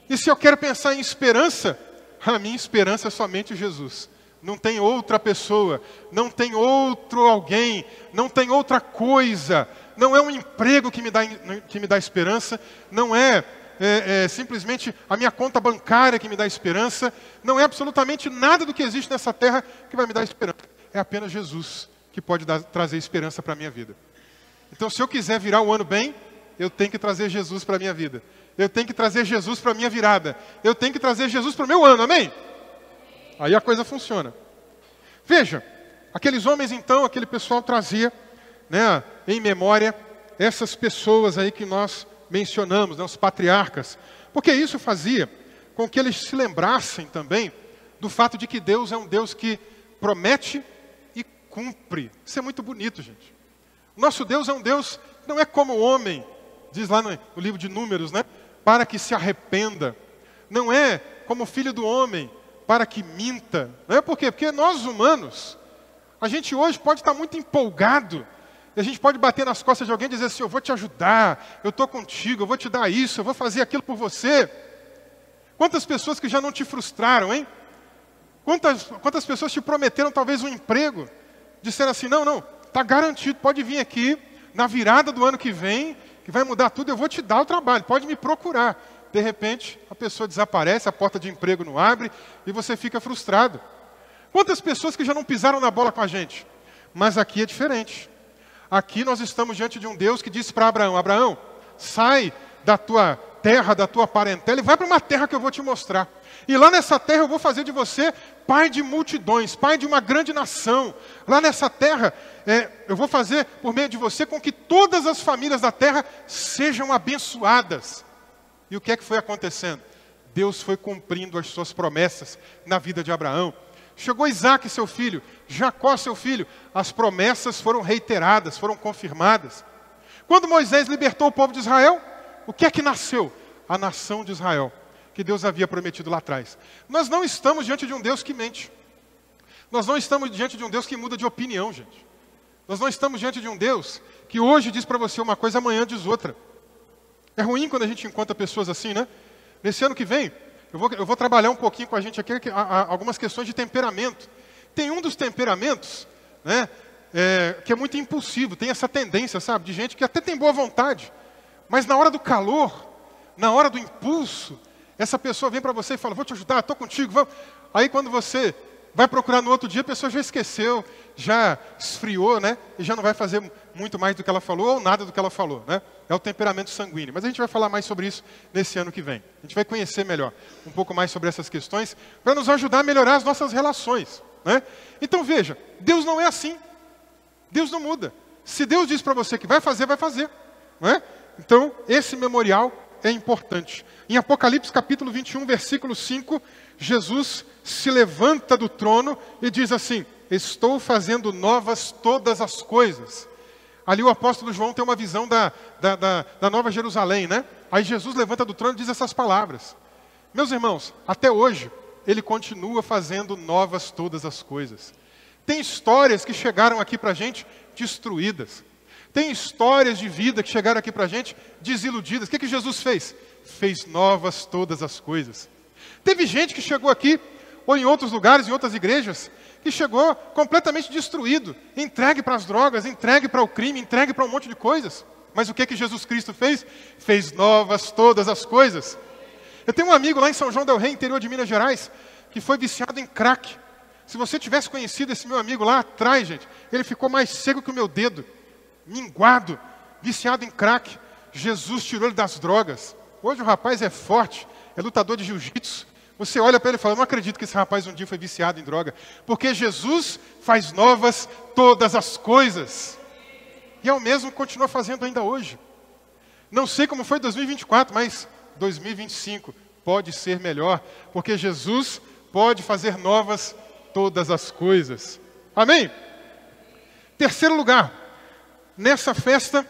E se eu quero pensar em esperança, a minha esperança é somente Jesus. Não tem outra pessoa, não tem outro alguém, não tem outra coisa. Não é um emprego que me dá esperança, não é simplesmente a minha conta bancária que me dá esperança, não é absolutamente nada do que existe nessa terra que vai me dar esperança. É apenas Jesus que pode trazer esperança para a minha vida. Então, se eu quiser virar o ano bem, eu tenho que trazer Jesus para a minha vida. Eu tenho que trazer Jesus para a minha virada. Eu tenho que trazer Jesus para o meu ano, amém? Aí a coisa funciona. Veja, aqueles homens então, aquele pessoal trazia, né, em memória essas pessoas aí que nós mencionamos, né, os patriarcas. Porque isso fazia com que eles se lembrassem também do fato de que Deus é um Deus que promete e cumpre. Isso é muito bonito, gente. Nosso Deus é um Deus que não é como o homem, diz lá no livro de Números, né? Para que se arrependa. Não é como filho do homem, para que minta. Não é por quê? Porque nós humanos, a gente hoje pode estar muito empolgado, e a gente pode bater nas costas de alguém e dizer assim, eu vou te ajudar, eu estou contigo, eu vou te dar isso, eu vou fazer aquilo por você. Quantas pessoas que já não te frustraram, hein? Quantas pessoas te prometeram talvez um emprego, disseram assim, não, está garantido, pode vir aqui, na virada do ano que vem, que vai mudar tudo, eu vou te dar o trabalho, pode me procurar. De repente, a pessoa desaparece, a porta de emprego não abre, e você fica frustrado. Quantas pessoas que já não pisaram na bola com a gente? Mas aqui é diferente. Aqui nós estamos diante de um Deus que disse para Abraão, Abraão, sai da tua terra, da tua parentela, e vai para uma terra que eu vou te mostrar. E lá nessa terra eu vou fazer de você pai de multidões, pai de uma grande nação. Lá nessa terra, eu vou fazer por meio de você com que todas as famílias da terra sejam abençoadas. E o que é que foi acontecendo? Deus foi cumprindo as suas promessas na vida de Abraão. Chegou Isaac, seu filho, Jacó, seu filho, as promessas foram reiteradas, foram confirmadas. Quando Moisés libertou o povo de Israel, o que é que nasceu? A nação de Israel, que Deus havia prometido lá atrás. Nós não estamos diante de um Deus que mente. Nós não estamos diante de um Deus que muda de opinião, gente. Nós não estamos diante de um Deus que hoje diz para você uma coisa, amanhã diz outra. É ruim quando a gente encontra pessoas assim, né? Nesse ano que vem, eu vou trabalhar um pouquinho com a gente aqui algumas questões de temperamento. Tem um dos temperamentos, né, que é muito impulsivo, tem essa tendência, sabe, de gente que até tem boa vontade, mas na hora do calor, na hora do impulso, essa pessoa vem para você e fala, vou te ajudar, estou contigo, vamos. Aí quando você vai procurar no outro dia, a pessoa já esqueceu, já esfriou, né? E já não vai fazer muito mais do que ela falou ou nada do que ela falou, né? É o temperamento sanguíneo. Mas a gente vai falar mais sobre isso nesse ano que vem. A gente vai conhecer melhor um pouco mais sobre essas questões para nos ajudar a melhorar as nossas relações, né? Então veja, Deus não é assim. Deus não muda. Se Deus diz para você que vai fazer, né? Então esse memorial é importante. Em Apocalipse capítulo 21, versículo 5, Jesus se levanta do trono e diz assim, estou fazendo novas todas as coisas. Ali o apóstolo João tem uma visão da Nova Jerusalém, né? Aí Jesus levanta do trono e diz essas palavras. Meus irmãos, até hoje, ele continua fazendo novas todas as coisas. Tem histórias que chegaram aqui para a gente destruídas. Tem histórias de vida que chegaram aqui para a gente desiludidas. O que Jesus fez? Fez novas todas as coisas. Teve gente que chegou aqui, ou em outros lugares, em outras igrejas, que chegou completamente destruído, entregue para as drogas, entregue para o crime, entregue para um monte de coisas. Mas o que Jesus Cristo fez? Fez novas todas as coisas. Eu tenho um amigo lá em São João del Rei, interior de Minas Gerais, que foi viciado em crack. Se você tivesse conhecido esse meu amigo lá atrás, gente, ele ficou mais cego que o meu dedo, minguado, viciado em crack. Jesus tirou ele das drogas. Hoje o rapaz é forte, é lutador de jiu-jitsu. Você olha para ele e fala, não acredito que esse rapaz um dia foi viciado em droga. Porque Jesus faz novas todas as coisas. E é o mesmo que continua fazendo ainda hoje. Não sei como foi 2024, mas 2025 pode ser melhor. Porque Jesus pode fazer novas todas as coisas. Amém? Terceiro lugar, nessa festa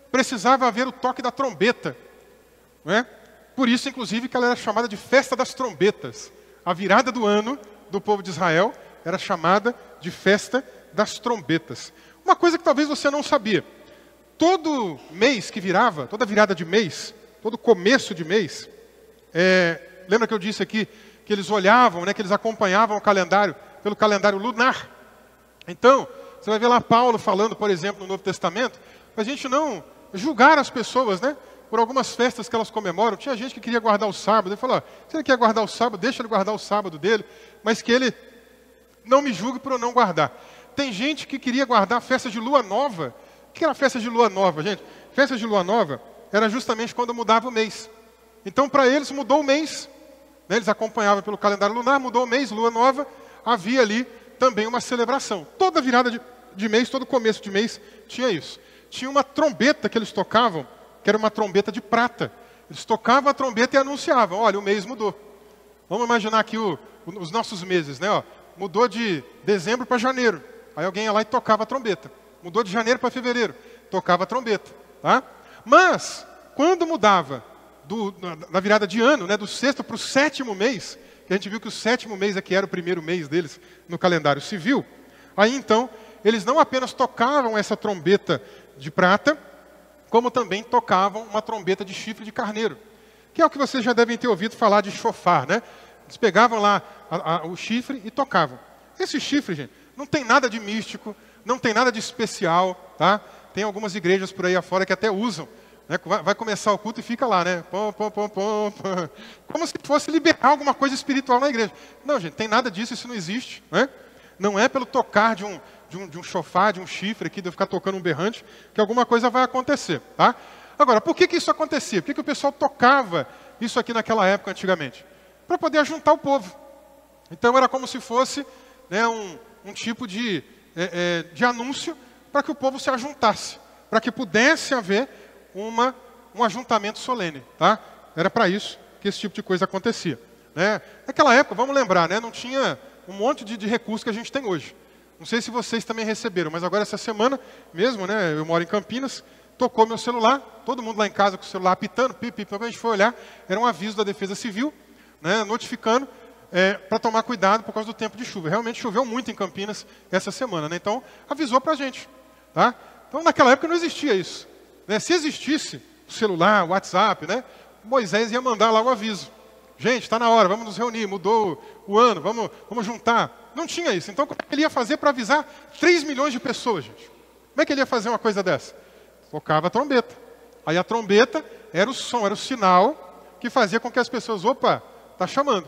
precisava haver o toque da trombeta. Não é? Por isso, inclusive, que ela era chamada de Festa das Trombetas. A virada do ano do povo de Israel era chamada de Festa das Trombetas. Uma coisa que talvez você não sabia. Todo mês que virava, toda virada de mês, todo começo de mês, lembra que eu disse aqui que eles olhavam, né, que eles acompanhavam o calendário pelo calendário lunar? Então, você vai ver lá Paulo falando, por exemplo, no Novo Testamento, para a gente não julgar as pessoas, né? Por algumas festas que elas comemoram. Tinha gente que queria guardar o sábado. Ele falou, se ele quer guardar o sábado, deixa ele guardar o sábado dele, mas que ele não me julgue por eu não guardar. Tem gente que queria guardar a festa de lua nova. O que era a festa de lua nova, gente? Festa de lua nova era justamente quando mudava o mês. Então, para eles, mudou o mês. Né? Eles acompanhavam pelo calendário lunar, mudou o mês, lua nova. Havia ali também uma celebração. Toda virada de mês, todo começo de mês, tinha isso. Tinha uma trombeta que eles tocavam, que era uma trombeta de prata. Eles tocavam a trombeta e anunciavam, olha, o mês mudou. Vamos imaginar aqui os nossos meses, né? Ó, mudou de dezembro para janeiro. Aí alguém ia lá e tocava a trombeta. Mudou de janeiro para fevereiro, tocava a trombeta. Tá? Mas, quando mudava da virada de ano, né, do sexto para o sétimo mês, que a gente viu que o sétimo mês aqui era o primeiro mês deles no calendário civil, aí então, eles não apenas tocavam essa trombeta de prata, como também tocavam uma trombeta de chifre de carneiro, que é o que vocês já devem ter ouvido falar de chofar, né? Eles pegavam lá o chifre e tocavam. Esse chifre, gente, não tem nada de místico, não tem nada de especial, tá? Tem algumas igrejas por aí afora que até usam, né? Vai começar o culto e fica lá, né? Pom, pom, pom, pom, pom. Como se fosse liberar alguma coisa espiritual na igreja. Não, gente, tem nada disso, isso não existe, né? Não é pelo tocar de um chofar, de um chifre aqui, de eu ficar tocando um berrante, que alguma coisa vai acontecer, tá? Agora, por que isso acontecia? Por que o pessoal tocava isso aqui naquela época, antigamente? Para poder ajuntar o povo. Então, era como se fosse, né, um tipo de anúncio para que o povo se ajuntasse, para que pudesse haver um ajuntamento solene, tá? Era para isso que esse tipo de coisa acontecia, né? Naquela época, vamos lembrar, né, não tinha um monte de recursos que a gente tem hoje. Não sei se vocês também receberam, mas agora essa semana mesmo, né, eu moro em Campinas, tocou meu celular, todo mundo lá em casa com o celular apitando, pip, quando a gente foi olhar, era um aviso da Defesa Civil, né, notificando para tomar cuidado por causa do tempo de chuva. Realmente choveu muito em Campinas essa semana, né, então avisou para a gente. Tá? Então naquela época não existia isso. Né? Se existisse, o celular, o WhatsApp, né? Moisés ia mandar lá o aviso. Gente, está na hora, vamos nos reunir, mudou o ano, vamos juntar. Não tinha isso. Então, como é que ele ia fazer para avisar 3 milhões de pessoas, gente? Como é que ele ia fazer uma coisa dessa? Tocava a trombeta. Aí a trombeta era o som, era o sinal que fazia com que as pessoas, opa, está chamando.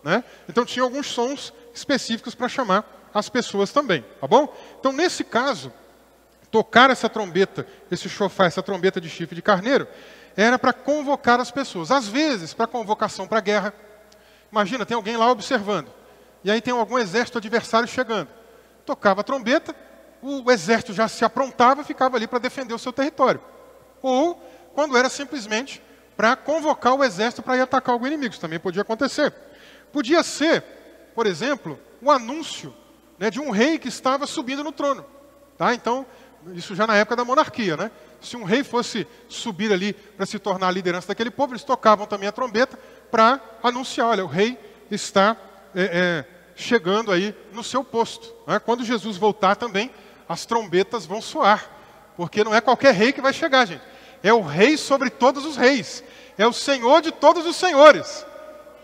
Né? Então tinha alguns sons específicos para chamar as pessoas também, tá bom? Então nesse caso, tocar essa trombeta, esse chofar, essa trombeta de chifre de carneiro, era para convocar as pessoas. Às vezes, para convocação para a guerra. Imagina, tem alguém lá observando. E aí tem algum exército adversário chegando. Tocava a trombeta, o exército já se aprontava e ficava ali para defender o seu território. Ou quando era simplesmente para convocar o exército para ir atacar algum inimigo. Isso também podia acontecer. Podia ser, por exemplo, o anúncio, né, de um rei que estava subindo no trono. Tá? Então, isso já na época da monarquia. Né? Se um rei fosse subir ali para se tornar a liderança daquele povo, eles tocavam também a trombeta para anunciar, olha, o rei está chegando aí no seu posto. Né? Quando Jesus voltar também, as trombetas vão soar. Porque não é qualquer rei que vai chegar, gente. É o rei sobre todos os reis. É o Senhor de todos os senhores.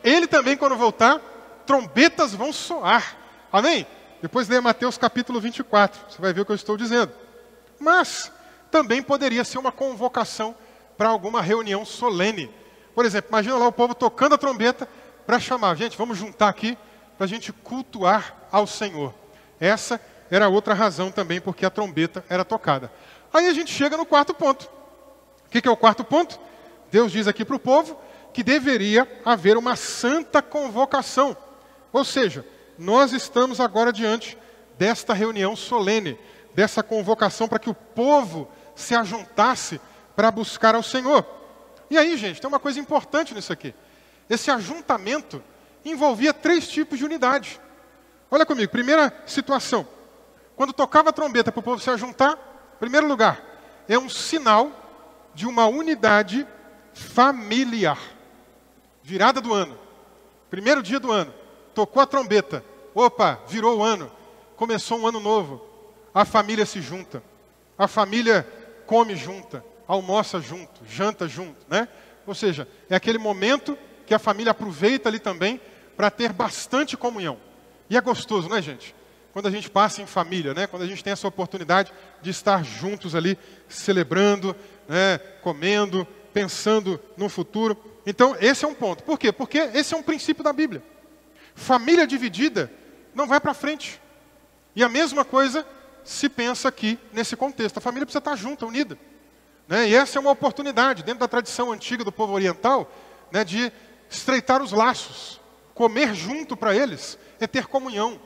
Ele também, quando voltar, trombetas vão soar. Amém? Depois leia Mateus capítulo 24. Você vai ver o que eu estou dizendo. Mas também poderia ser uma convocação para alguma reunião solene. Por exemplo, imagina lá o povo tocando a trombeta para chamar. Gente, vamos juntar aqui para a gente cultuar ao Senhor. Essa era outra razão também porque a trombeta era tocada. Aí a gente chega no quarto ponto. O que é o quarto ponto? Deus diz aqui para o povo que deveria haver uma santa convocação. Ou seja, nós estamos agora diante desta reunião solene, dessa convocação para que o povo se ajuntasse para buscar ao Senhor. E aí, gente, tem uma coisa importante nisso aqui. Esse ajuntamento envolvia 3 tipos de unidade. Olha comigo, primeira situação. Quando tocava a trombeta para o povo se ajuntar, em primeiro lugar, é um sinal de uma unidade familiar. Virada do ano. Primeiro dia do ano. Tocou a trombeta. Opa, virou o ano. Começou um ano novo. A família se junta. A família come junta. Almoça junto. Janta junto, né? Ou seja, é aquele momento que a família aproveita ali também para ter bastante comunhão. E é gostoso, não é, gente? Quando a gente passa em família, né? Quando a gente tem essa oportunidade de estar juntos ali, celebrando, né? Comendo, pensando no futuro. Então, esse é um ponto. Por quê? Porque esse é um princípio da Bíblia. Família dividida não vai para frente. E a mesma coisa se pensa aqui nesse contexto. A família precisa estar junta, unida. Né? E essa é uma oportunidade, dentro da tradição antiga do povo oriental, né, de estreitar os laços. Comer junto para eles é ter comunhão.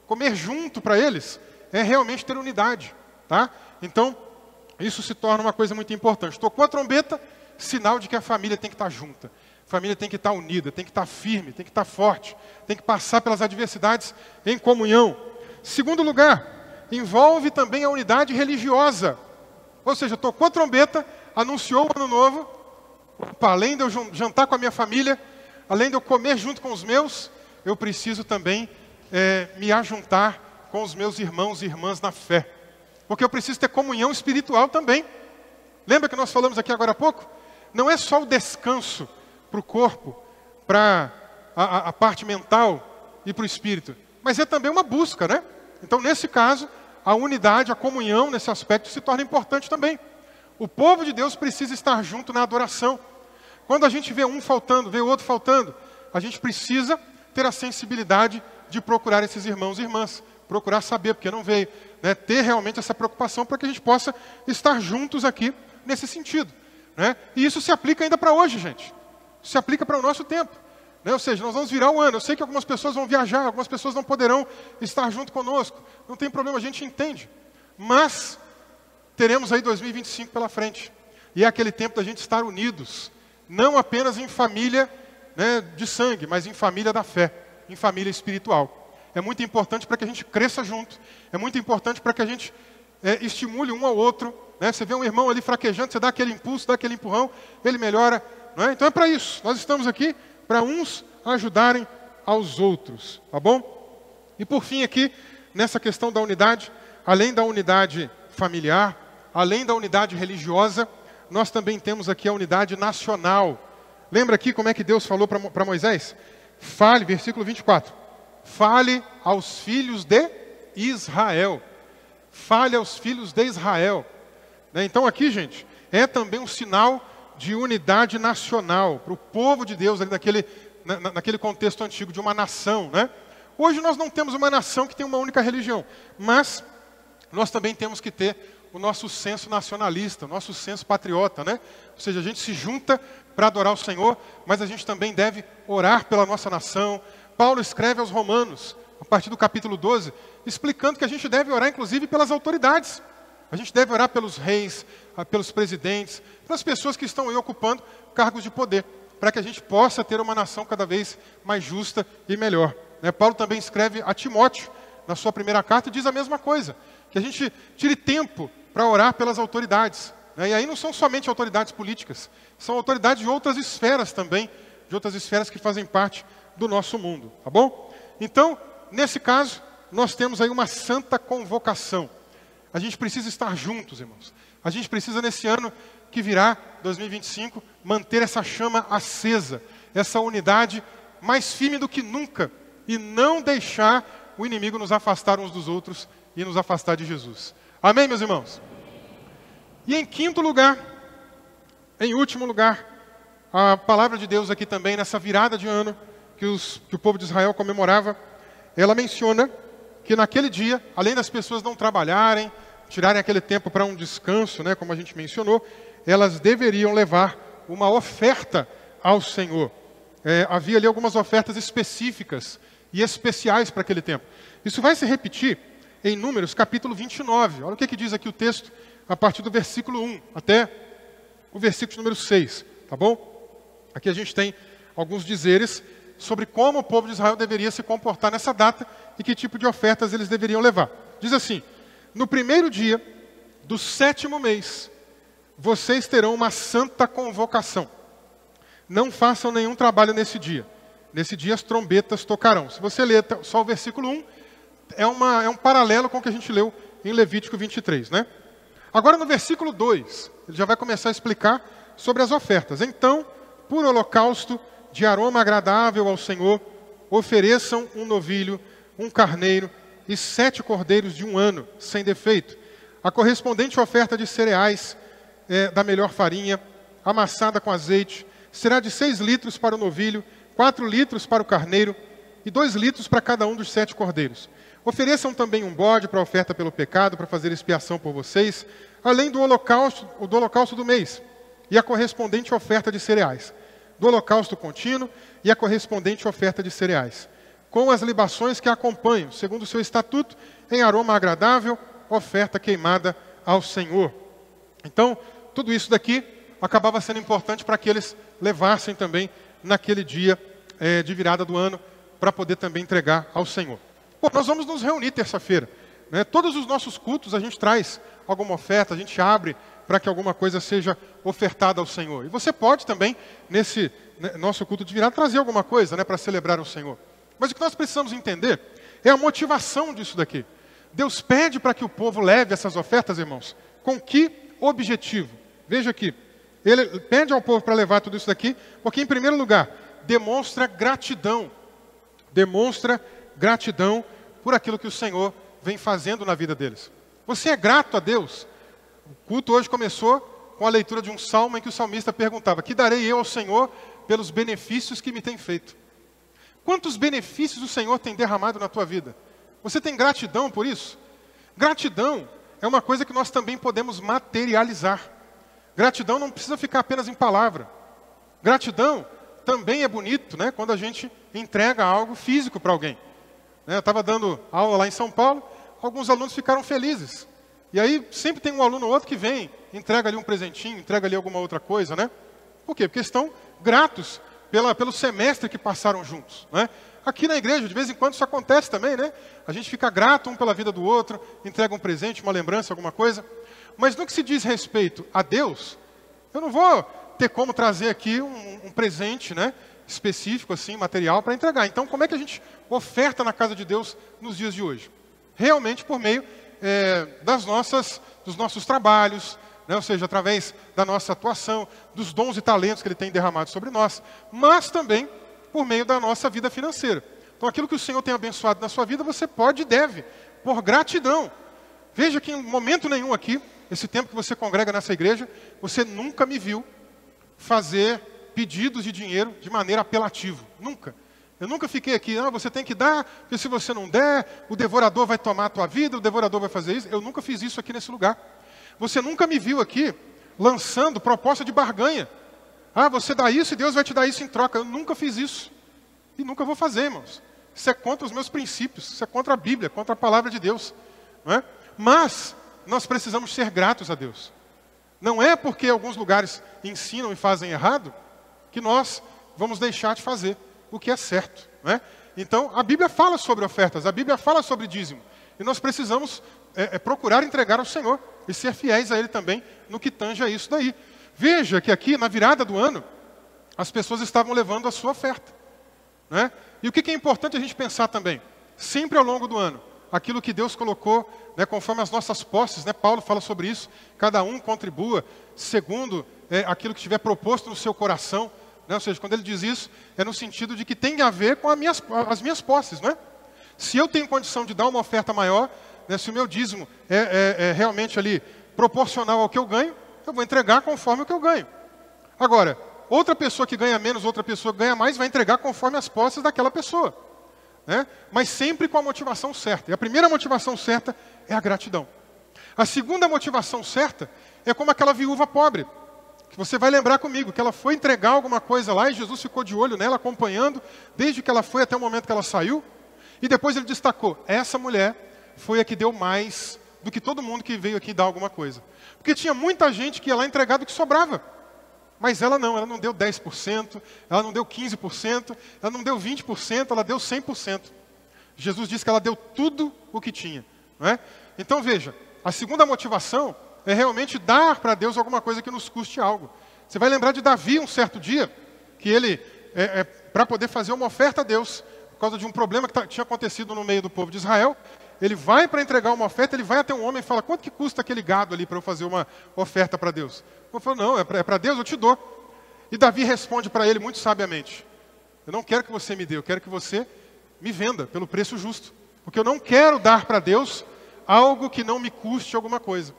Comer junto para eles é realmente ter unidade. Tá? Então, isso se torna uma coisa muito importante. Tocou a trombeta, sinal de que a família tem que estar junta. A família tem que estar unida, tem que estar firme, tem que estar forte, tem que passar pelas adversidades em comunhão. Segundo lugar, envolve também a unidade religiosa. Ou seja, tocou a trombeta, anunciou o ano novo. Opa, além de eu jantar com a minha família, além de eu comer junto com os meus, eu preciso também me ajuntar com os meus irmãos e irmãs na fé. Porque eu preciso ter comunhão espiritual também. Lembra que nós falamos aqui agora há pouco? Não é só o descanso para o corpo, para a parte mental e para o espírito, mas é também uma busca, né? Então, nesse caso, a unidade, a comunhão nesse aspecto se torna importante também. O povo de Deus precisa estar junto na adoração. Quando a gente vê um faltando, vê o outro faltando, a gente precisa ter a sensibilidade de procurar esses irmãos e irmãs, procurar saber porque não veio, né? Ter realmente essa preocupação para que a gente possa estar juntos aqui nesse sentido, né? E isso se aplica ainda para hoje, gente. Se aplica para o nosso tempo, né? Ou seja, nós vamos virar o ano. Eu sei que algumas pessoas vão viajar, algumas pessoas não poderão estar junto conosco. Não tem problema, a gente entende. Mas teremos aí 2025 pela frente. E é aquele tempo da gente estar unidos, não apenas em família, né, de sangue, mas em família da fé, em família espiritual. É muito importante para que a gente cresça junto. É muito importante para que a gente estimule um ao outro. Né? Você vê um irmão ali fraquejando, você dá aquele impulso, dá aquele empurrão, ele melhora. Não é? Então é para isso. Nós estamos aqui para uns ajudarem aos outros. Tá bom? E por fim aqui, nessa questão da unidade, além da unidade familiar, além da unidade religiosa, nós também temos aqui a unidade nacional. Lembra aqui como é que Deus falou para Moisés? Fale, versículo 24. Fale aos filhos de Israel. Fale aos filhos de Israel. Então aqui, gente, é também um sinal de unidade nacional para o povo de Deus ali naquele contexto antigo de uma nação, né? Hoje nós não temos uma nação que tem uma única religião, mas nós também temos que ter o nosso senso nacionalista, o nosso senso patriota, né? Ou seja, a gente se junta para adorar o Senhor, mas a gente também deve orar pela nossa nação. Paulo escreve aos Romanos, a partir do capítulo 12, explicando que a gente deve orar inclusive pelas autoridades. A gente deve orar pelos reis, pelos presidentes, pelas pessoas que estão aí ocupando cargos de poder, para que a gente possa ter uma nação cada vez mais justa e melhor. Paulo também escreve a Timóteo, na sua primeira carta, e diz a mesma coisa, que a gente tire tempo para orar pelas autoridades. E aí não são somente autoridades políticas, são autoridades de outras esferas também, de outras esferas que fazem parte do nosso mundo, tá bom? Então, nesse caso, nós temos aí uma santa convocação. A gente precisa estar juntos, irmãos. A gente precisa, nesse ano que virá, 2025, manter essa chama acesa, essa unidade mais firme do que nunca, e não deixar o inimigo nos afastar uns dos outros e nos afastar de Jesus. Amém, meus irmãos? E em quinto lugar, em último lugar, a palavra de Deus aqui também, nessa virada de ano que o povo de Israel comemorava, ela menciona que naquele dia, além das pessoas não trabalharem, tirarem aquele tempo para um descanso, né, como a gente mencionou, elas deveriam levar uma oferta ao Senhor. Havia ali algumas ofertas específicas e especiais para aquele tempo. Isso vai se repetir em Números, capítulo 29. Olha o que diz aqui o texto, a partir do versículo 1 até o versículo número 6, tá bom? Aqui a gente tem alguns dizeres sobre como o povo de Israel deveria se comportar nessa data e que tipo de ofertas eles deveriam levar. Diz assim: no primeiro dia do 7º mês, vocês terão uma santa convocação. Não façam nenhum trabalho nesse dia. Nesse dia as trombetas tocarão. Se você ler só o versículo 1, é um paralelo com o que a gente leu em Levítico 23, né? Agora no versículo 2, ele já vai começar a explicar sobre as ofertas. Então, por holocausto de aroma agradável ao Senhor, ofereçam um novilho, um carneiro e 7 cordeiros de 1 ano, sem defeito. A correspondente oferta de cereais da melhor farinha, amassada com azeite, será de 6 litros para o novilho, 4 litros para o carneiro e 2 litros para cada um dos 7 cordeiros. Ofereçam também um bode para a oferta pelo pecado, para fazer expiação por vocês, além do holocausto do mês e a correspondente oferta de cereais, do holocausto contínuo e a correspondente oferta de cereais, com as libações que a acompanham, segundo o seu estatuto, em aroma agradável, oferta queimada ao Senhor. Então, tudo isso daqui acabava sendo importante para que eles levassem também naquele dia de virada do ano, para poder também entregar ao Senhor. Bom, nós vamos nos reunir terça-feira, né? Todos os nossos cultos a gente traz alguma oferta, a gente abre para que alguma coisa seja ofertada ao Senhor. E você pode também, nesse nosso culto de virada, trazer alguma coisa, né, para celebrar o Senhor. Mas o que nós precisamos entender é a motivação disso daqui. Deus pede para que o povo leve essas ofertas, irmãos, com que objetivo? Veja aqui, ele pede ao povo para levar tudo isso daqui, porque em primeiro lugar, demonstra gratidão por aquilo que o Senhor vem fazendo na vida deles. Você é grato a Deus? O culto hoje começou com a leitura de um salmo em que o salmista perguntava: que darei eu ao Senhor pelos benefícios que me tem feito? Quantos benefícios o Senhor tem derramado na tua vida? Você tem gratidão por isso? Gratidão é uma coisa que nós também podemos materializar. Gratidão não precisa ficar apenas em palavra. Gratidão também é bonito, né, quando a gente entrega algo físico para alguém. Eu estava dando aula lá em São Paulo, alguns alunos ficaram felizes. E aí sempre tem um aluno ou outro que vem, entrega ali um presentinho, entrega ali alguma outra coisa, né? Por quê? Porque estão gratos pelo semestre que passaram juntos, né? Aqui na igreja, de vez em quando isso acontece também, né? A gente fica grato um pela vida do outro, entrega um presente, uma lembrança, alguma coisa. Mas no que se diz respeito a Deus, eu não vou ter como trazer aqui um presente, né, específico, assim, material, para entregar. Então, como é que a gente oferta na casa de Deus nos dias de hoje? Realmente por meio dos nossos trabalhos, né? Ou seja, através da nossa atuação, dos dons e talentos que Ele tem derramado sobre nós, mas também por meio da nossa vida financeira. Então, aquilo que o Senhor tem abençoado na sua vida, você pode e deve, por gratidão. Veja que em momento nenhum aqui, esse tempo que você congrega nessa igreja, você nunca me viu fazer pedidos de dinheiro de maneira apelativa. Nunca. Eu nunca fiquei aqui, você tem que dar, porque se você não der, o devorador vai tomar a tua vida, o devorador vai fazer isso. Eu nunca fiz isso aqui nesse lugar. Você nunca me viu aqui lançando proposta de barganha. Você dá isso e Deus vai te dar isso em troca. Eu nunca fiz isso. E nunca vou fazer, irmãos. Isso é contra os meus princípios, isso é contra a Bíblia, contra a palavra de Deus. Não é? Mas nós precisamos ser gratos a Deus. Não é porque alguns lugares ensinam e fazem errado que nós vamos deixar de fazer o que é certo. Não é? Então, a Bíblia fala sobre ofertas, a Bíblia fala sobre dízimo. E nós precisamos procurar entregar ao Senhor e ser fiéis a Ele também no que tange a isso daí. Veja que aqui, na virada do ano, as pessoas estavam levando a sua oferta. Né? E o que é importante a gente pensar também? Sempre ao longo do ano, aquilo que Deus colocou, né, conforme as nossas posses, né, Paulo fala sobre isso, cada um contribua segundo aquilo que estiver proposto no seu coração. Né? Ou seja, quando ele diz isso, é no sentido de que tem a ver com as minhas posses. Né? Se eu tenho condição de dar uma oferta maior, né, se o meu dízimo é realmente ali proporcional ao que eu ganho, eu vou entregar conforme o que eu ganho. Agora, outra pessoa que ganha menos, outra pessoa que ganha mais, vai entregar conforme as posses daquela pessoa. Né? Mas sempre com a motivação certa. E a primeira motivação certa é a gratidão. A segunda motivação certa é como aquela viúva pobre, que você vai lembrar comigo, que ela foi entregar alguma coisa lá e Jesus ficou de olho nela, acompanhando, desde que ela foi até o momento que ela saiu. E depois ele destacou, essa mulher foi a que deu mais do que todo mundo que veio aqui dar alguma coisa. Porque tinha muita gente que ia lá entregar do que sobrava. Mas ela não deu 10%, ela não deu 15%, ela não deu 20%, ela deu 100%. Jesus disse que ela deu tudo o que tinha. Não é? Então veja, a segunda motivação é realmente dar para Deus alguma coisa que nos custe algo. Você vai lembrar de Davi um certo dia, que ele, para poder fazer uma oferta a Deus, por causa de um problema que tinha acontecido no meio do povo de Israel, ele vai para entregar uma oferta, ele vai até um homem e fala, quanto que custa aquele gado ali para eu fazer uma oferta para Deus? Ele falou, não, é para Deus, eu te dou. E Davi responde para ele muito sabiamente, eu não quero que você me dê, eu quero que você me venda pelo preço justo. Porque eu não quero dar para Deus algo que não me custe alguma coisa.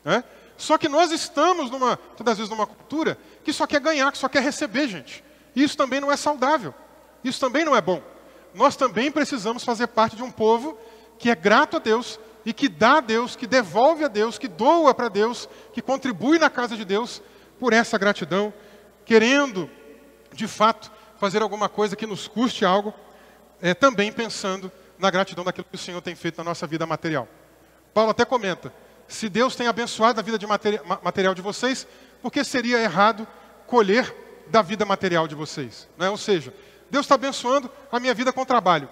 Né? Só que nós estamos, todas as vezes, numa cultura que só quer ganhar, que só quer receber, gente. E isso também não é saudável. Isso também não é bom. Nós também precisamos fazer parte de um povo que é grato a Deus e que dá a Deus, que devolve a Deus, que doa para Deus, que contribui na casa de Deus por essa gratidão, querendo, de fato, fazer alguma coisa que nos custe algo, também pensando na gratidão daquilo que o Senhor tem feito na nossa vida material. Paulo até comenta, se Deus tem abençoado a vida material de vocês, por que seria errado colher da vida material de vocês? Né? Ou seja, Deus está abençoando a minha vida com trabalho.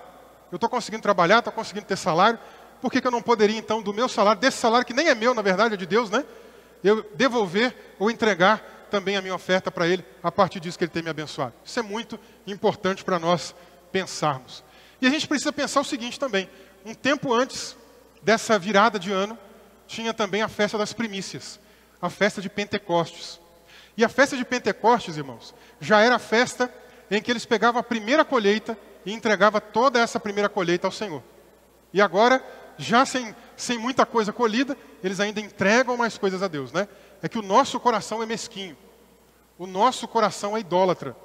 Eu estou conseguindo trabalhar, estou conseguindo ter salário. Por que eu não poderia, então, do meu salário, desse salário que nem é meu, na verdade, é de Deus, né? Eu devolver ou entregar também a minha oferta para Ele, a partir disso que Ele tem me abençoado. Isso é muito importante para nós pensarmos. E a gente precisa pensar o seguinte também. Um tempo antes dessa virada de ano, tinha também a festa das primícias. A festa de Pentecostes. E a festa de Pentecostes, irmãos, já era a festa em que eles pegavam a primeira colheita e entregavam toda essa primeira colheita ao Senhor. E agora, já sem muita coisa colhida, eles ainda entregam mais coisas a Deus, né? É que o nosso coração é mesquinho. O nosso coração é idólatra.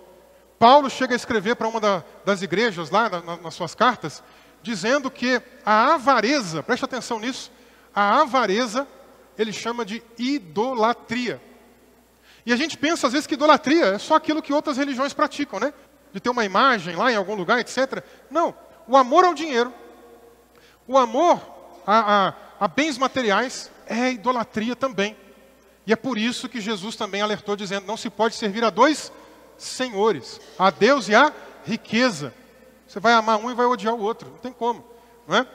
Paulo chega a escrever para uma das igrejas lá, nas suas cartas, dizendo que a avareza, preste atenção nisso, a avareza, ele chama de idolatria. E a gente pensa às vezes que idolatria é só aquilo que outras religiões praticam, né? De ter uma imagem lá em algum lugar, etc. Não, o amor ao dinheiro, o amor a bens materiais é idolatria também. E é por isso que Jesus também alertou dizendo, não se pode servir a dois senhores, a Deus e a riqueza. Você vai amar um e vai odiar o outro, não tem como. Não é?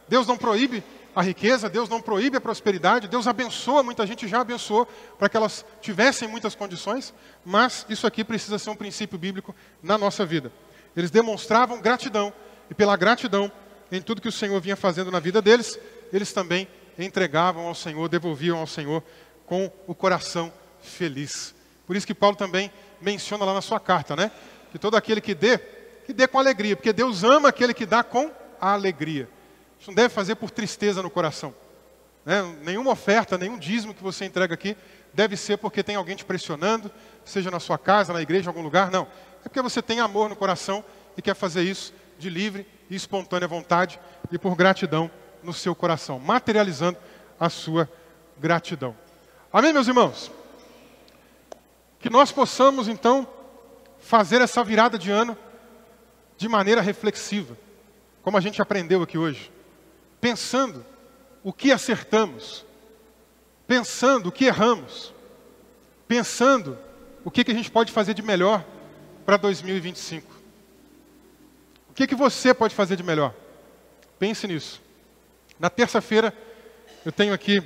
Deus não proíbe a riqueza, Deus não proíbe a prosperidade, Deus abençoa, muita gente já abençoou para que elas tivessem muitas condições, mas isso aqui precisa ser um princípio bíblico na nossa vida. Eles demonstravam gratidão, e pela gratidão, em tudo que o Senhor vinha fazendo na vida deles, eles também entregavam ao Senhor, devolviam ao Senhor com o coração feliz. Por isso que Paulo também menciona lá na sua carta, né? Que todo aquele que dê com alegria, porque Deus ama aquele que dá com alegria. Isso não deve fazer por tristeza no coração, né? Nenhuma oferta, nenhum dízimo que você entrega aqui deve ser porque tem alguém te pressionando, seja na sua casa, na igreja, em algum lugar, não. É porque você tem amor no coração e quer fazer isso de livre e espontânea vontade e por gratidão no seu coração, materializando a sua gratidão. Amém, meus irmãos? Que nós possamos, então, fazer essa virada de ano de maneira reflexiva, como a gente aprendeu aqui hoje, pensando o que acertamos, pensando o que erramos, pensando o que a gente pode fazer de melhor para 2025. O que você pode fazer de melhor? Pense nisso. Na terça-feira, eu tenho aqui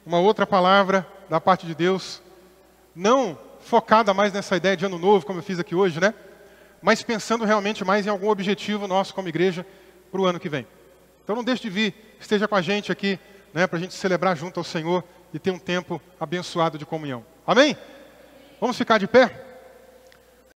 uma outra palavra da parte de Deus, não focada mais nessa ideia de ano novo, como eu fiz aqui hoje, né? Mas pensando realmente mais em algum objetivo nosso como igreja para o ano que vem. Então não deixe de vir, esteja com a gente aqui, né, para a gente celebrar junto ao Senhor e ter um tempo abençoado de comunhão. Amém? Vamos ficar de pé?